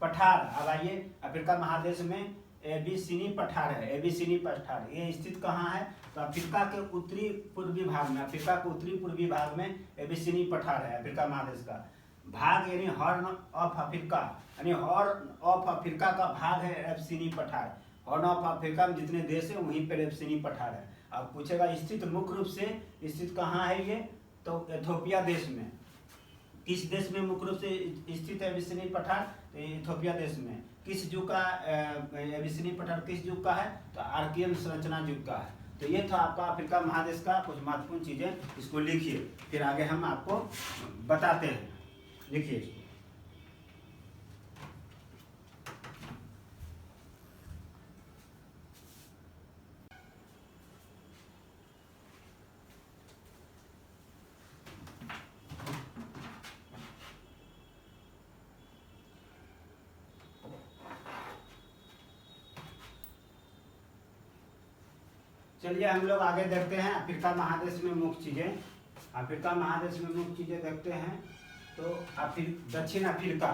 पठार, अब आइए अफ्रीका महादेश में एबीसिनी पठार है, एबीसिनी पठार ये स्थित कहाँ है? तो अफ्रीका के उत्तरी पूर्वी भाग में, अफ्रीका के उत्तरी पूर्वी भाग में एबीसिनी पठार है अफ्रीका महादेश का भाग, यानी हॉर्न ऑफ अफ्रीका, यानी हॉर्न ऑफ अफ्रीका का भाग है एबीसिनी पठार। हॉर्न ऑफ अफ्रीका में जितने देश है वहीं पर एबीसिनी पठार है। अब पूछेगा स्थित मुख्य रूप से स्थित कहाँ है ये? तो इथोपिया देश में। किस देश में मुख्य रूप से स्थित है एबीसिनी पठार? तो इथोपिया देश में। किस युग का एबीसिनी पठार किस युग का है? तो आर्कियन संरचना युग का है। तो ये था आपका अफ्रीका महादेश का कुछ महत्वपूर्ण चीजें, इसको लिखिए, फिर आगे हम आपको बताते हैं। लिखिए इसको। चलिए हम लोग आगे देखते हैं अफ्रीका महादेश में मुख्य चीजें। अफ्रीका महादेश में मुख्य चीजें देखते हैं। तो दक्षिण अफ्रीका,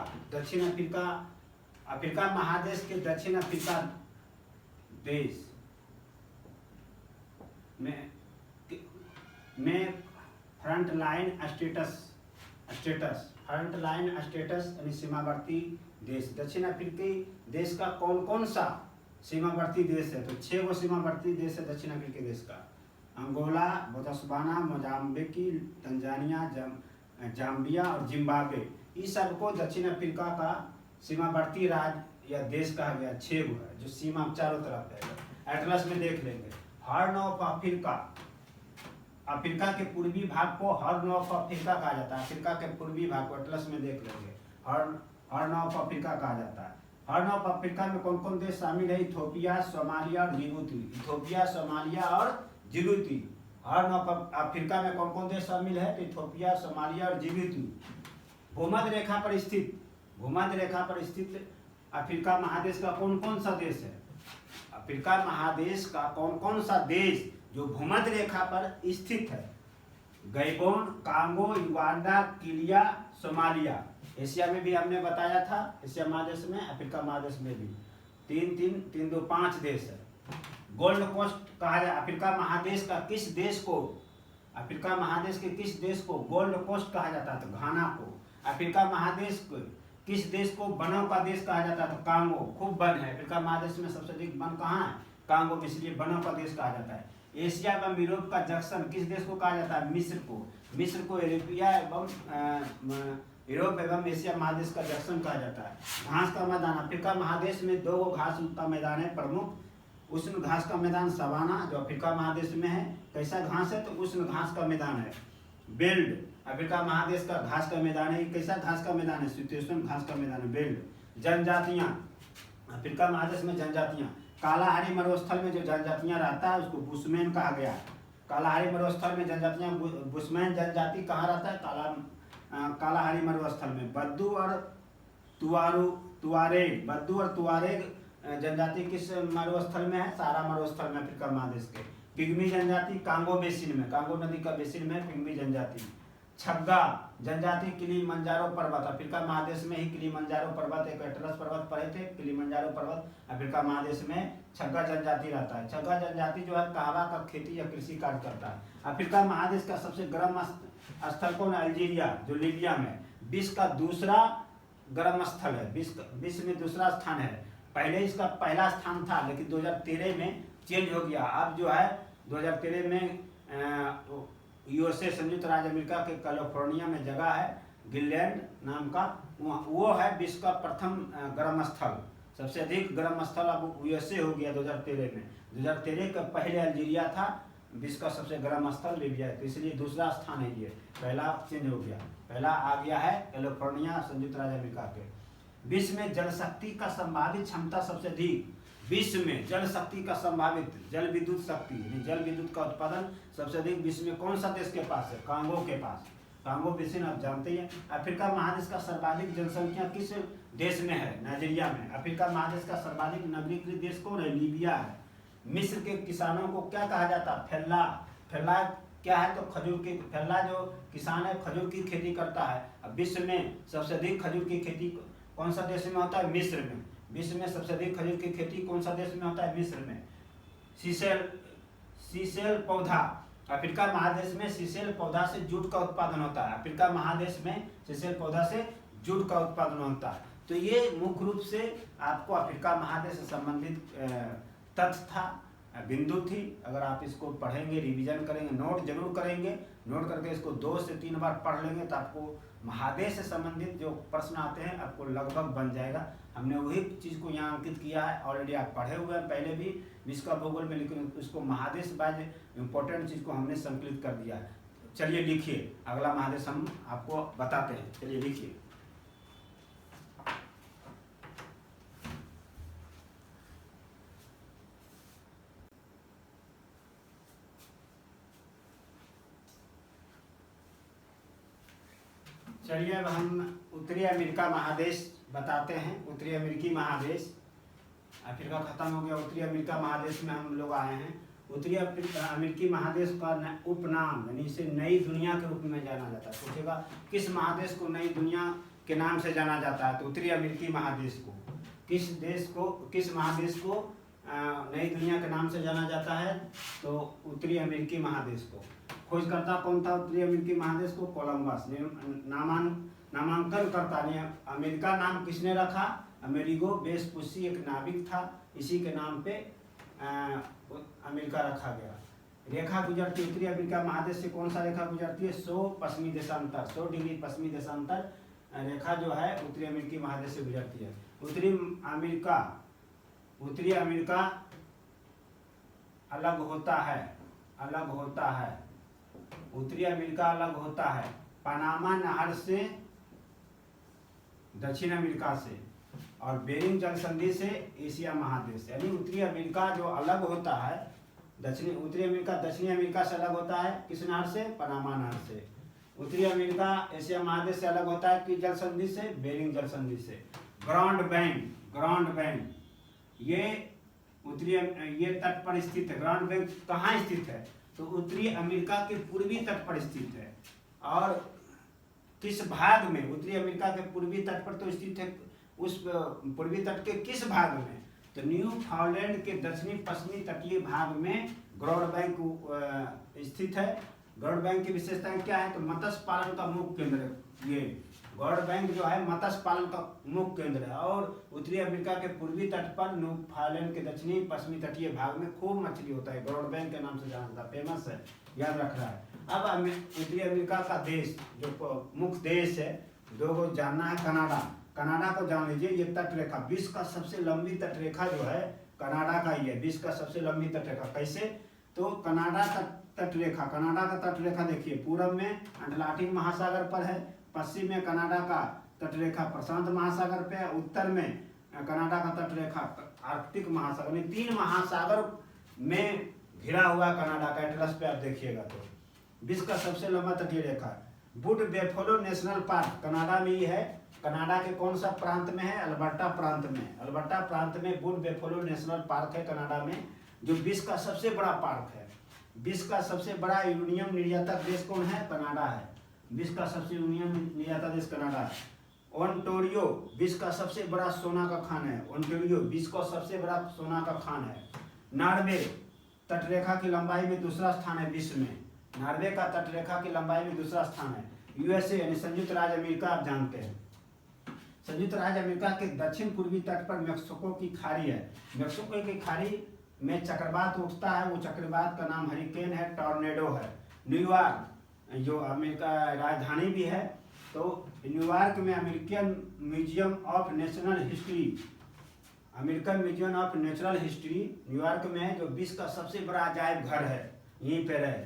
अफ्रीका महादेश के दक्षिण अफ्रीका देश में फ्रंट लाइन स्टेटस यानी सीमावर्ती देश। दक्षिण अफ्रीकी देश का कौन कौन सा सीमावर्ती देश है? तो 6 गो सीमावर्ती देश है दक्षिण अफ्रीकी देश का। अंगोला, बोत्सवाना, मोजाम्बिकी, तंजानिया, जाम्बिया और जिम्बाब्वे। इस सबको दक्षिण अफ्रीका का सीमावर्ती राज्य या देश कहा गया। 6 गो है जो सीमा चारों तरफ है। एटलस में देख लेंगे। हॉर्न ऑफ अफ्रीका, अफ्रीका के पूर्वी भाग को हॉर्न ऑफ अफ्रीका कहा जाता है। अफ्रीका के पूर्वी भाग को एटलस में देख लेंगे, हॉर्न ऑफ अफ्रीका कहा जाता है। हॉर्न ऑफ अफ्रीका में कौन कौन देश शामिल है? इथोपिया, सोमालिया और जिबूती। इथोपिया, सोमालिया और जिबूती। हॉर्न ऑफ अफ्रीका में कौन कौन देश शामिल है? तो इथोपिया, सोमालिया और जिबूती। भूमध्य रेखा पर स्थित अफ्रीका महादेश का कौन कौन सा देश है? अफ्रीका महादेश का कौन कौन सा देश जो भूमध्य रेखा पर स्थित है? Gabon, Congo, Uganda, Kenya, Somalia. Asia में भी हमने बताया था, एशिया महादेश में, अफ्रीका महादेश में भी 3 2 5 देश है। गोल्ड कोस्ट कहा जाए अफ्रीका महादेश का किस देश को? अफ्रीका महादेश के किस देश को गोल्ड कोस्ट कहा जाता है? तो घाना को। अफ्रीका महादेश को किस देश को वनों का देश कहा जाता है? तो कांगो। खूब वन है अफ्रीका महादेश में, सबसे अधिक वन कहाँ है? कांगो में, इसलिए वनों का देश कहा जाता है। एशिया एवं यूरोप का जंक्शन किस देश को कहा जाता है? मिस्र को। मिस्र को यूरोप एवं एशिया महादेश का जंक्शन कहा जाता है। घास का मैदान, अफ्रीका महादेश में 2 घास का मैदान है प्रमुख। उष्ण घास का मैदान सवाना जो अफ्रीका महादेश में है। कैसा घास है? तो उष्ण घास का मैदान है। बेल्ट अफ्रीका महादेश का घास का मैदान है। कैसा घास का मैदान है? शीतोष्ण घास का मैदान है बेल्ट। जनजातियां, अफ्रीका महादेश में जनजातियां, कालाहारी मरुस्थल में जो जनजातियां रहता है उसको बुशमैन कहा गया है। कालाहारी मरुस्थल में जनजातियां, बुशमैन जनजाति कहाँ रहता है? कालाहारी मरुस्थल में। बद्दू और तुआरेग जनजाति किस मरुस्थल में है? सारा मरुस्थल में अफ्रीका महादेश के। पिग्मी जनजाति कांगो बेसिन में, कांगो नदी का बेसिन में पिग्मी जनजाति। छग्गा जनजाति किलिमंजारो पर्वत, अफ्रीका महादेश में ही किलिमंजारो पर्वत, एक एटलस पर्वत पड़े थे, किलिमंजारो पर्वत अफ्रीका महादेश में छग्गा जनजाति रहता है। छग्गा जनजाति जो है कहवा का खेती या कृषि कार्य करता है। अफ्रीका महादेश का सबसे गर्म स्थल कौन है? अल्जीरिया जो लीबिया में। विश्व का दूसरा गर्म स्थल है, विश्व में दूसरा स्थान है। पहले इसका पहला स्थान था, लेकिन 2013 में चेंज हो गया। अब जो है 2013 में यूएसए संयुक्त राज्य अमेरिका के कैलिफोर्निया में जगह है गिललैंड नाम का, वो है विश्व का प्रथम गर्म स्थल। सबसे अधिक गर्म स्थल अब यूएसए हो गया 2013 में। 2013 का पहले अल्जीरिया था, विश्व का सबसे गर्म स्थल लीबिया है, तो इसलिए दूसरा स्थान है ये, पहला चेंज हो गया, पहला आ गया है कैलिफोर्निया संयुक्त राज्य अमेरिका के। विश्व में जल शक्ति का संभावित क्षमता सबसे अधिक, विश्व में जल शक्ति का संभावित, जल विद्युत शक्ति यानी जल विद्युत का उत्पादन सबसे अधिक विश्व में कौन सा देश के पास है? कांगो के पास। कांगो बेसिन आप जानते हैं। अफ्रीका महादेश का सर्वाधिक जनसंख्या किस देश में है? नाइजीरिया में। अफ्रीका महादेश का सर्वाधिक नगरीकृत देश कौन है? लीबिया है। मिस्र के किसानों को क्या कहा जाता है? फेल्ला। फेल्ला क्या है? तो खजूर की, फेल्ला जो किसान है खजूर की खेती करता है। अब विश्व में सबसे अधिक खजूर की खेती कौन सा देश में होता है? मिस्र में। विश्व में सबसे अधिक खजूर की खेती कौन सा देश में होता है? मिस्र में। सीसेल पौधा, अफ्रीका महादेश में सीसेल पौधा से जूट का उत्पादन होता है। अफ्रीका महादेश में सीसेल पौधा से जूट का उत्पादन होता है। तो ये मुख्य रूप से आपको अफ्रीका महादेश से संबंधित तथ्य था, बिंदु थी। अगर आप इसको पढ़ेंगे, रिवीजन करेंगे, नोट जरूर करेंगे, नोट करके इसको 2 से 3 बार पढ़ लेंगे तो आपको महादेश से संबंधित जो प्रश्न आते हैं आपको लगभग बन जाएगा। हमने वही चीज़ को यहाँ अंकित किया है, ऑलरेडी आप पढ़े हुए हैं पहले भी विश्व का भूगोल में, लेकिन उसको महादेश बाय इम्पोर्टेंट चीज़ को हमने संकलित कर दिया है। चलिए लिखिए, अगला महादेश हम आपको बताते हैं। चलिए लिखिए। चलिए अब हम उत्तरी अमेरिका महादेश बताते हैं। उत्तरी अमेरिकी महादेश, अफ्रीका खत्म हो गया, उत्तरी अमेरिका महादेश में हम लोग आए हैं। उत्तरी अमेरिकी महादेश का उपनाम यानी इसे नई दुनिया के रूप में जाना जाता है। पूछेगा किस महादेश को नई दुनिया के नाम से जाना जाता है? तो उत्तरी अमेरिकी महादेश को। किस महादेश को नई दुनिया के नाम से जाना जाता है? तो उत्तरी अमेरिकी महादेश को। खोजकर्ता कौन था उत्तरी अमेरिकी महादेश को? कोलंबस। नामांकन करता नहीं, अमेरिका नाम किसने रखा? अमेरिगो वेस्पुसी एक नाविक था, इसी के नाम पे अमेरिका रखा गया। रेखा गुजरती उत्तरी अमेरिका महादेश से, कौन सा रेखा गुजरती है? 100 पश्चिमी देशांतर, 100 डिग्री पश्चिमी देशांतर रेखा जो है उत्तरी अमेरिकी महादेश से गुजरती है। उत्तरी अमेरिका अलग होता है, उत्तरी अमेरिका अलग होता है पनामा नहर से, दक्षिण अमेरिका से, और बेरिंग जल संधि से एशिया महादेश। यानी उत्तरी अमेरिका जो अलग होता है, उत्तरी अमेरिका दक्षिणी अमेरिका से अलग होता है किस नहर से? पनामा नहर से। उत्तरी अमेरिका एशिया महादेश से अलग होता है किस जल संधि से? बेरिंग जल संधि से। ग्रांड बैंक ये तट पर स्थित है। ग्रांड बैंक कहाँ स्थित है? तो उत्तरी अमेरिका के पूर्वी तट पर स्थित है। और किस भाग में? उत्तरी अमेरिका के पूर्वी तट पर तो स्थित है, उस पूर्वी तट के किस भाग में? तो न्यूफाउंडलैंड के दक्षिणी पश्चिमी तटीय भाग में ग्रांड बैंक स्थित है। ग्रांड बैंक की विशेषताएं क्या है? तो मत्स्य पालन का मुख्य केंद्र है। ये ग्रांड बैंक जो है मत्स्य पालन का मुख्य केंद्र है। और उत्तरी अमेरिका के पूर्वी तट पर न्यूफाउंडलैंड के दक्षिणी पश्चिमी तटीय भाग में खूब मछली होता है। ग्रांड बैंक के नाम से जाना जाता है, फेमस है, याद रख रहा है। अब उत्तरी अमेरिका का देश जो मुख्य देश है, 2 को जानना है। कनाडा को जान लीजिए। ये तट रेखा, विश्व का सबसे लंबी तट रेखा जो है कनाडा का ही है। विश्व का सबसे लंबी तट रेखा कैसे? तो कनाडा का तट रेखा देखिए, पूर्व में अटलांटिक महासागर पर है, पश्चिम में कनाडा का तट रेखा प्रशांत महासागर पे है, उत्तर में कनाडा का तट रेखा आर्कटिक महासागर, 3 महासागर में घिरा हुआ कनाडा का। एटलस पे आप देखिएगा तो विश्व का सबसे लंबा तटीय रेखा। वुड बेफलो नेशनल पार्क कनाडा में ही है। कनाडा के कौन सा प्रांत में है? अल्बर्टा प्रांत में वुड बेफलो नेशनल पार्क है कनाडा में, जो विश्व का सबसे बड़ा पार्क है। विश्व का सबसे बड़ा यूरेनियम निर्यातक देश कौन है? कनाडा है। विश्व का सबसे यूरेनियम निर्यातक देश कनाडा है। ओंटारियो विश्व का सबसे बड़ा सोना का खान है। ओंटारियो विश्व का सबसे बड़ा सोना का खान है। नॉर्वे तटरेखा की लंबाई में दूसरा स्थान है विश्व में। नॉर्वे का तटरेखा की लंबाई में दूसरा स्थान है। यूएसए यानी संयुक्त राज्य अमेरिका आप जानते हैं। संयुक्त राज्य अमेरिका के दक्षिण पूर्वी तट पर मेक्सिको की खाड़ी है। मेक्सिको की खाड़ी में चक्रवात उठता है, वो चक्रवात का नाम हरिकेन है, टॉर्नेडो है। न्यूयॉर्क जो अमेरिका राजधानी भी है, तो न्यूयॉर्क में American museum of national history New York में है, जो विश्व का सबसे बड़ा अजायब घर है। यहीं पे रहे।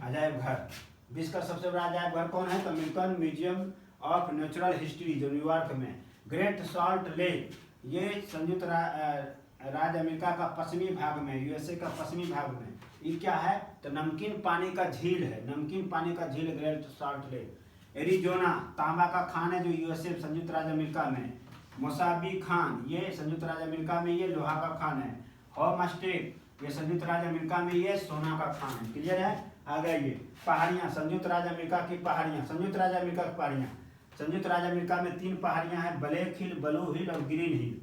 अजायब घर, विश्व का सबसे बड़ा अजायब घर कौन है? तो American museum of natural history जो न्यूयॉर्क में। ग्रेट सॉल्ट लेक, ये संयुक्त राज्य अमेरिका का पश्चिमी भाग में, यूएसए का पश्चिमी भाग में। ये क्या है? तो नमकीन पानी का झील है, नमकीन पानी का झील ग्रेट सॉल्ट लेक। एरिजोना, तांबा का खान है जो यूएसए संयुक्त राज्य अमेरिका में। मोसाबी खान, ये संयुक्त राज्य अमेरिका में ये लोहा का खान है। होमस्टेक, ये संयुक्त राज्य अमेरिका में ये सोना का खान है। क्लियर है? आ गए ये पहाड़ियाँ, संयुक्त राज्य अमेरिका की पहाड़ियाँ, संयुक्त राज्य अमेरिका की पहाड़ियाँ। संयुक्त राज्य अमेरिका में 3 पहाड़ियाँ हैं, ब्लैक हिल, ब्लू हिल और ग्रीन हिल।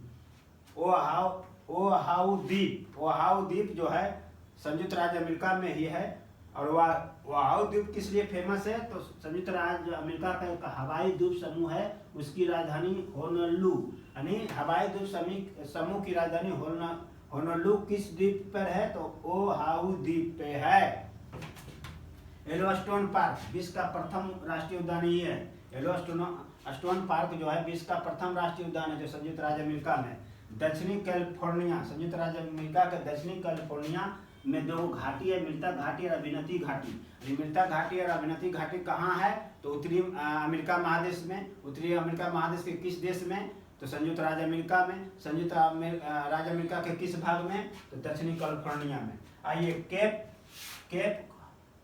ओहाउ द्वीप, ओहाउ द्वीप जो है संयुक्त राज्य अमेरिका में ही है। और ओहाउ द्वीप किस लिए फेमस है? तो संयुक्त राज्य अमेरिका का एक हवाई द्वीप समूह है, उसकी राजधानी होनोलुलु, यानी हवाई द्वीप समूह की राजधानी होनोलुलु किस द्वीप पर है? तो ओहाउ द्वीप पे है। येलोस्टोन पार्क, विश्व का प्रथम राष्ट्रीय उद्यान ये है। येलोस्टोन पार्क जो है विश्व का प्रथम राष्ट्रीय उद्यान है जो संयुक्त राज्य अमेरिका में। दक्षिणी कैलिफोर्निया, संयुक्त राज्य अमेरिका के दक्षिणी कैलिफोर्निया में 2 घाटी है, मिल्टा घाटी और अभिनति घाटी। मिल्टा घाटी और अभिनति घाटी कहाँ है? तो उत्तरी अमेरिका महादेश में। उत्तरी अमेरिका महादेश के किस देश में? तो संयुक्त राज्य अमेरिका में। संयुक्त राज्य अमेरिका के किस भाग में? तो दक्षिणी कैलिफोर्निया में। आइए केप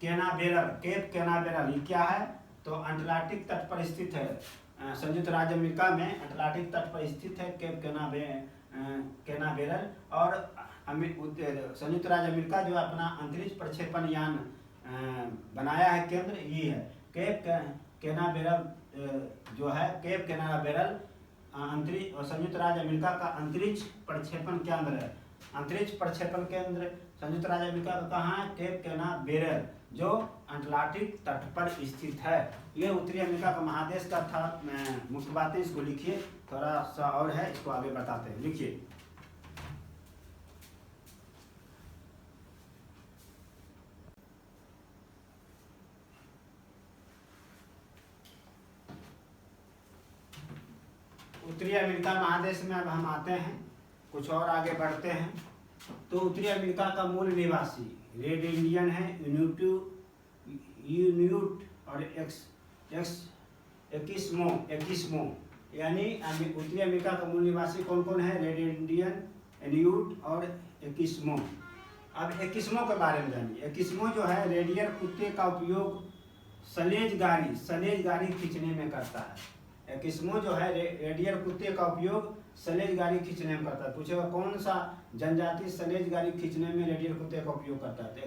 कैनावेरल, केप कैनावेरल ये क्या है? तो अटलांटिक तट पर स्थित है। संयुक्त राज्य अमेरिका में अटलांटिक तट पर स्थित है केप कैनावेरल। और संयुक्त राज्य अमेरिका जो अपना अंतरिक्ष प्रक्षेपण यान बनाया है केंद्र, ये है केप कैनावेरल जो है। केप कैनावेरल संयुक्त राज्य अमेरिका का अंतरिक्ष प्रक्षेपण केंद्र है। अंतरिक्ष प्रक्षेपण केंद्र संयुक्त राज्य अमेरिका का कहाँ है? केप कैनावेरल जो अटलांटिक तट पर स्थित है। ये उत्तरी अमेरिका का महादेश का था। मुख्य बातें इसको लिखिए, थोड़ा सा और है, इसको आगे बताते हैं। लिखिए उत्तरी अमेरिका महादेश में अब हम आते हैं, कुछ और आगे बढ़ते हैं। तो उत्तरी अमेरिका का मूल निवासी रेड इंडियन है, यून्यूट और एकिस्मो, यानी उत्तरी अमेरिका का मूल निवासी कौन कौन है? रेड इंडियन, इन्यूट और एकिस्मो। अब एकिस्मो के बारे में जानिए। एकिस्मो जो है रेडियर कुत्ते का उपयोग सलेज गाड़ी खींचने में करता है। एकिस्मो जो है रेडियर कुत्ते का उपयोग सलेज गाड़ी खींचने में करता है। पूछेगा कौन सा जनजाति सलेज गाड़ी खींचने में रेडियर कुत्ते का उपयोग करता है? तो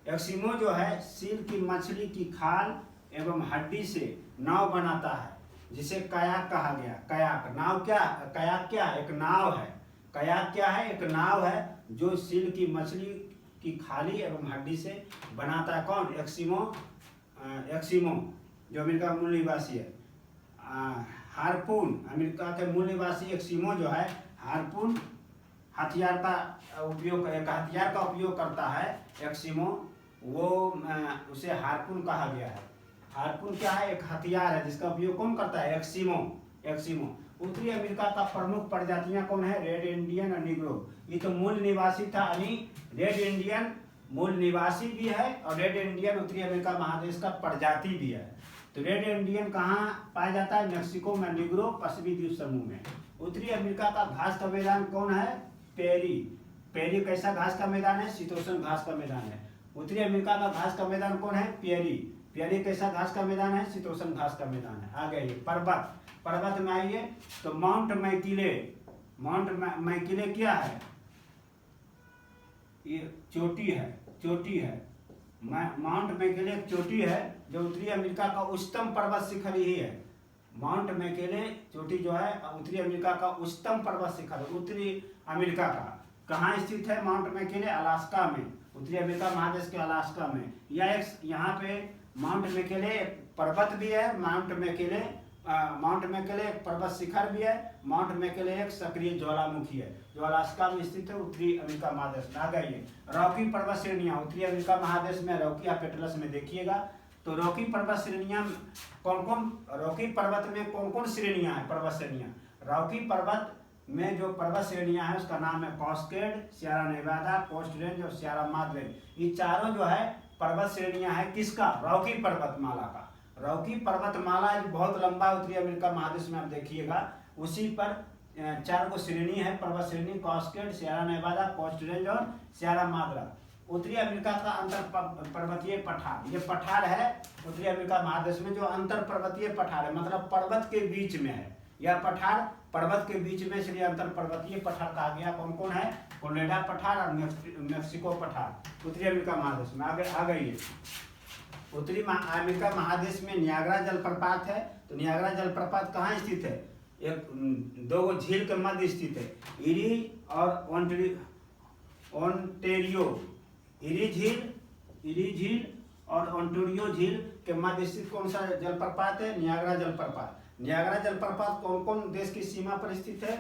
एक्सिमो जो है सील की मछली की खाल एवं हड्डी से नाव बनाता है, जिसे कयाक कहा गया। कयाक नाव क्या? कयाक क्या? एक नाव है। कयाक क्या है? एक नाव है जो सील की मछली की खाली एवं हड्डी से बनाता है। कौन? एक्सिमो जो अमेरिका का मूल निवासी है। हार्पून, अमेरिका के मूल निवासी एक्सिमो जो है हार्पून हथियार का उपयोग करता है। एक्सिमो वो उसे हार्पून कहा गया है। हार्पून क्या है? एक हथियार है जिसका उपयोग कौन करता है? एक्सिमो। उत्तरी अमेरिका का प्रमुख प्रजातियां कौन है? रेड इंडियन और निग्रो। ये तो मूल निवासी था, यानी रेड इंडियन मूल निवासी भी है और रेड इंडियन उत्तरी अमेरिका महादेश का प्रजाति भी है। तो रेड इंडियन कहाँ पाया जाता है? मेक्सिको में, निग्रो पश्चिमी द्वीप समूह में। उत्तरी अमेरिका का घास का मैदान कौन है? पेरी कैसा घास का मैदान है? शीतोष्ण घास का मैदान है। उत्तरी अमेरिका का घास का मैदान कौन है? पेरी कैसा घास का मैदान है? शीतोष्ण घास का मैदान है। आगे ये पर्वत में आइए तो माउंट मैकिले क्या है? ये चोटी है। माउंट मैकिले एक चोटी है जो उत्तरी अमेरिका का उच्चतम पर्वत शिखर ही है। माउंट मैकिले चोटी जो है उत्तरी अमेरिका का उच्चतम पर्वत शिखर, उत्तरी अमेरिका का। कहाँ स्थित है माउंट मैकिले? अलास्का में, उत्तरी अमेरिका महादेश के अलास्का में। यह एक यहाँ पे माउंट मैकिले पर्वत भी है। माउंट मैकिले एक पर्वत शिखर भी है। माउंट मैकिले एक सक्रिय ज्वालामुखी है जो अलास्का में स्थित है, उत्तरी अमेरिका महादेश में। आ गई रॉकी पर्वत श्रेणियां उत्तरी अमेरिका महादेश में, रॉकी आप एटलस में देखिएगा। तो रॉकी पर्वत श्रेणियां रॉकी पर्वत में कौन कौन श्रेणियां हैं? पर्वत श्रेणियां रॉकी पर्वत में जो पर्वत श्रेणियां हैं उसका नाम है Cascade, Sierra Nevada, Coast Range और सियरा माद्रे रेंज। ये चारों जो है पर्वत श्रेणियां हैं किसका? रॉकी पर्वतमाला का। रॉकी पर्वतमाला जो बहुत लंबा उत्तरी अमेरिका महादेश में आप देखिएगा, उसी पर 4 गो श्रेणी है, पर्वत श्रेणी Cascade, Sierra Nevada, Coast Range और सियरा माद्रा। उत्तरी अमेरिका का अंतर पर्वतीय पठार, ये पठार है उत्तरी अमेरिका महादेश में जो अंतर पर्वतीय पठार है, मतलब पर्वत के बीच में है। यह पठार पर्वत के बीच में, इसलिए अंतर पर्वतीय पठार कहा गया। कौन कौन है? कोलोराडो पठार और मेक्सिको पठार उत्तरी अमेरिका महादेश में। आगे आ गई है। उत्तरी अमेरिका महादेश में नियाग्रा जलप्रपात है। तो नियाग्रा जलप्रपात कहाँ स्थित है? एक 2 गो झील के मध्य स्थित है, इरी और ओंटेरियो। इरी झील और ओंटेरियो झील के मध्य स्थित कौन सा जलप्रपात है? नियाग्रा जलप्रपात। नियाग्रा जलप्रपात कौन कौन देश की सीमा पर स्थित है?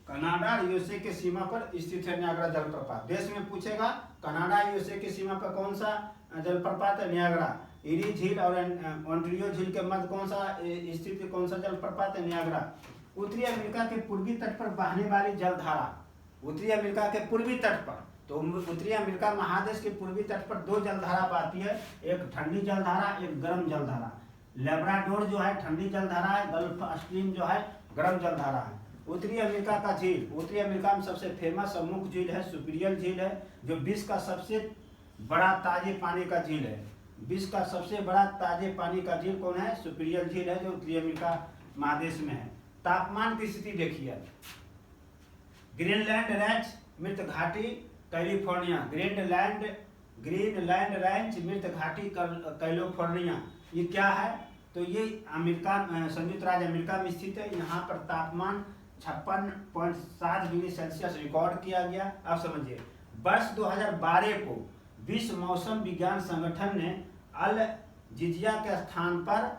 कनाडा यूएसए के सीमा पर स्थित है नियाग्रा जलप्रपात। देश में पूछेगा कनाडा यूएसए की सीमा पर कौन सा जलप्रपात है? नियाग्रा। इरी झील और ओंटेरियो झील के मध्य कौन सा स्थित कौन सा जलप्रपात है? नियाग्रा। उत्तरी अमेरिका के पूर्वी तट पर बहने वाली जलधारा, उत्तरी अमेरिका के पूर्वी तट पर, तो उत्तरी अमेरिका महादेश के पूर्वी तट पर 2 जलधारा बहती है, एक ठंडी जलधारा, एक गर्म जलधारा। लेब्राडोर जो है ठंडी जलधारा है, गल्फ स्ट्रीम जो है गर्म जलधारा है। उत्तरी अमेरिका का झील, उत्तरी अमेरिका में सबसे फेमस और मुख्य झील है सुपीरियर झील है, जो विश्व का सबसे बड़ा ताजे पानी का झील है। विश्व का सबसे बड़ा ताजे पानी का झील कौन है? सुपीरियर झील है, जो उत्तरी अमेरिका महादेश में है। तापमान की स्थिति देखिए। ग्रीनलैंड रेंज, मृत घाटी, कैलिफोर्निया। ग्रीनलैंड रेंज, मृत घाटी, कैलिफोर्निया। ये क्या है? तो ये अमेरिका, संयुक्त राज्य अमेरिका में स्थित है। यहाँ पर तापमान 56.7 डिग्री सेल्सियस रिकॉर्ड किया गया। अब समझिए, वर्ष 2012 को विश्व मौसम विज्ञान संगठन ने अल जिजिया के स्थान पर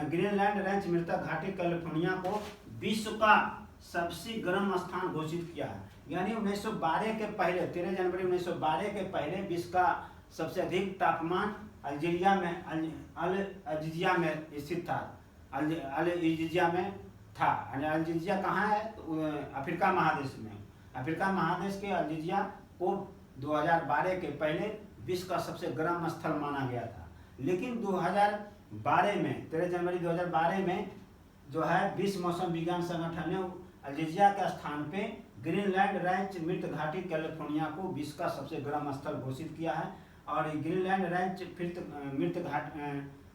ग्रीनलैंड रेंज, मृतक घाटी, कैलिफोर्निया को विश्व का सबसे गर्म स्थान घोषित किया है। यानी 1912 के पहले, 13 जनवरी 1912 के पहले विश्व का सबसे अधिक तापमान अल्जीरिया में, अल्जीजिया में स्थित था। अल्जीजिया में था। अल्जीजिया कहाँ है? अफ्रीका महादेश में। अफ्रीका महादेश के अल्जीजिया को 2012 के पहले विश्व का सबसे गर्म स्थल माना गया था। लेकिन 2012 में, 13 जनवरी 2012 में जो है विश्व मौसम विज्ञान संगठन ने अल्जीजिया के स्थान पे ग्रीनलैंड रेंज, मृत घाटी, कैलिफोर्निया को विश्व का सबसे गर्म स्थल घोषित किया है। और ग्रीनलैंड रेंज,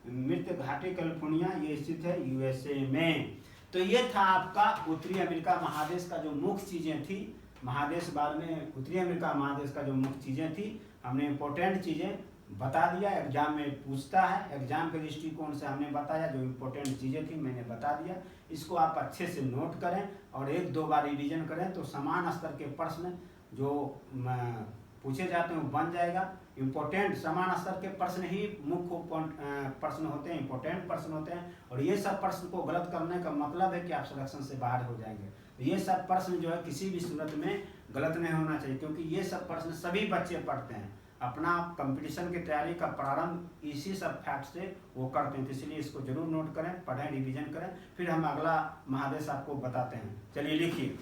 मृत घाटी, कैलिफोर्निया, ये स्थित है यूएसए में। तो ये था आपका उत्तरी अमेरिका महादेश का जो मुख्य चीज़ें थी महादेश। बाद में उत्तरी अमेरिका महादेश का जो मुख्य चीज़ें थी, हमने इम्पोर्टेंट चीज़ें बता दिया। एग्जाम में पूछता है, एग्जाम के दृष्टिकोण से हमने बताया, जो इम्पोर्टेंट चीज़ें थी मैंने बता दिया। इसको आप अच्छे से नोट करें और 1-2 बार रिवीजन करें, तो समान स्तर के प्रश्न जो पूछे जाते हैं वो बन जाएगा। इम्पोर्टेंट समान स्तर के प्रश्न ही मुख्य प्रश्न होते हैं, इम्पोर्टेंट प्रश्न होते हैं। और ये सब प्रश्न को गलत करने का मतलब है कि आप सिलेक्शन से बाहर हो जाएंगे। तो ये सब प्रश्न जो है किसी भी सूरत में गलत नहीं होना चाहिए, क्योंकि ये सब प्रश्न सभी बच्चे पढ़ते हैं। अपना कंपटीशन की तैयारी का प्रारंभ इसी सब फैक्ट से वो करते हैं। तो इसलिए इसको जरूर नोट करें, पढ़ें, रिवीजन करें। फिर हम अगला महादेश आपको बताते हैं। चलिए लिखिए।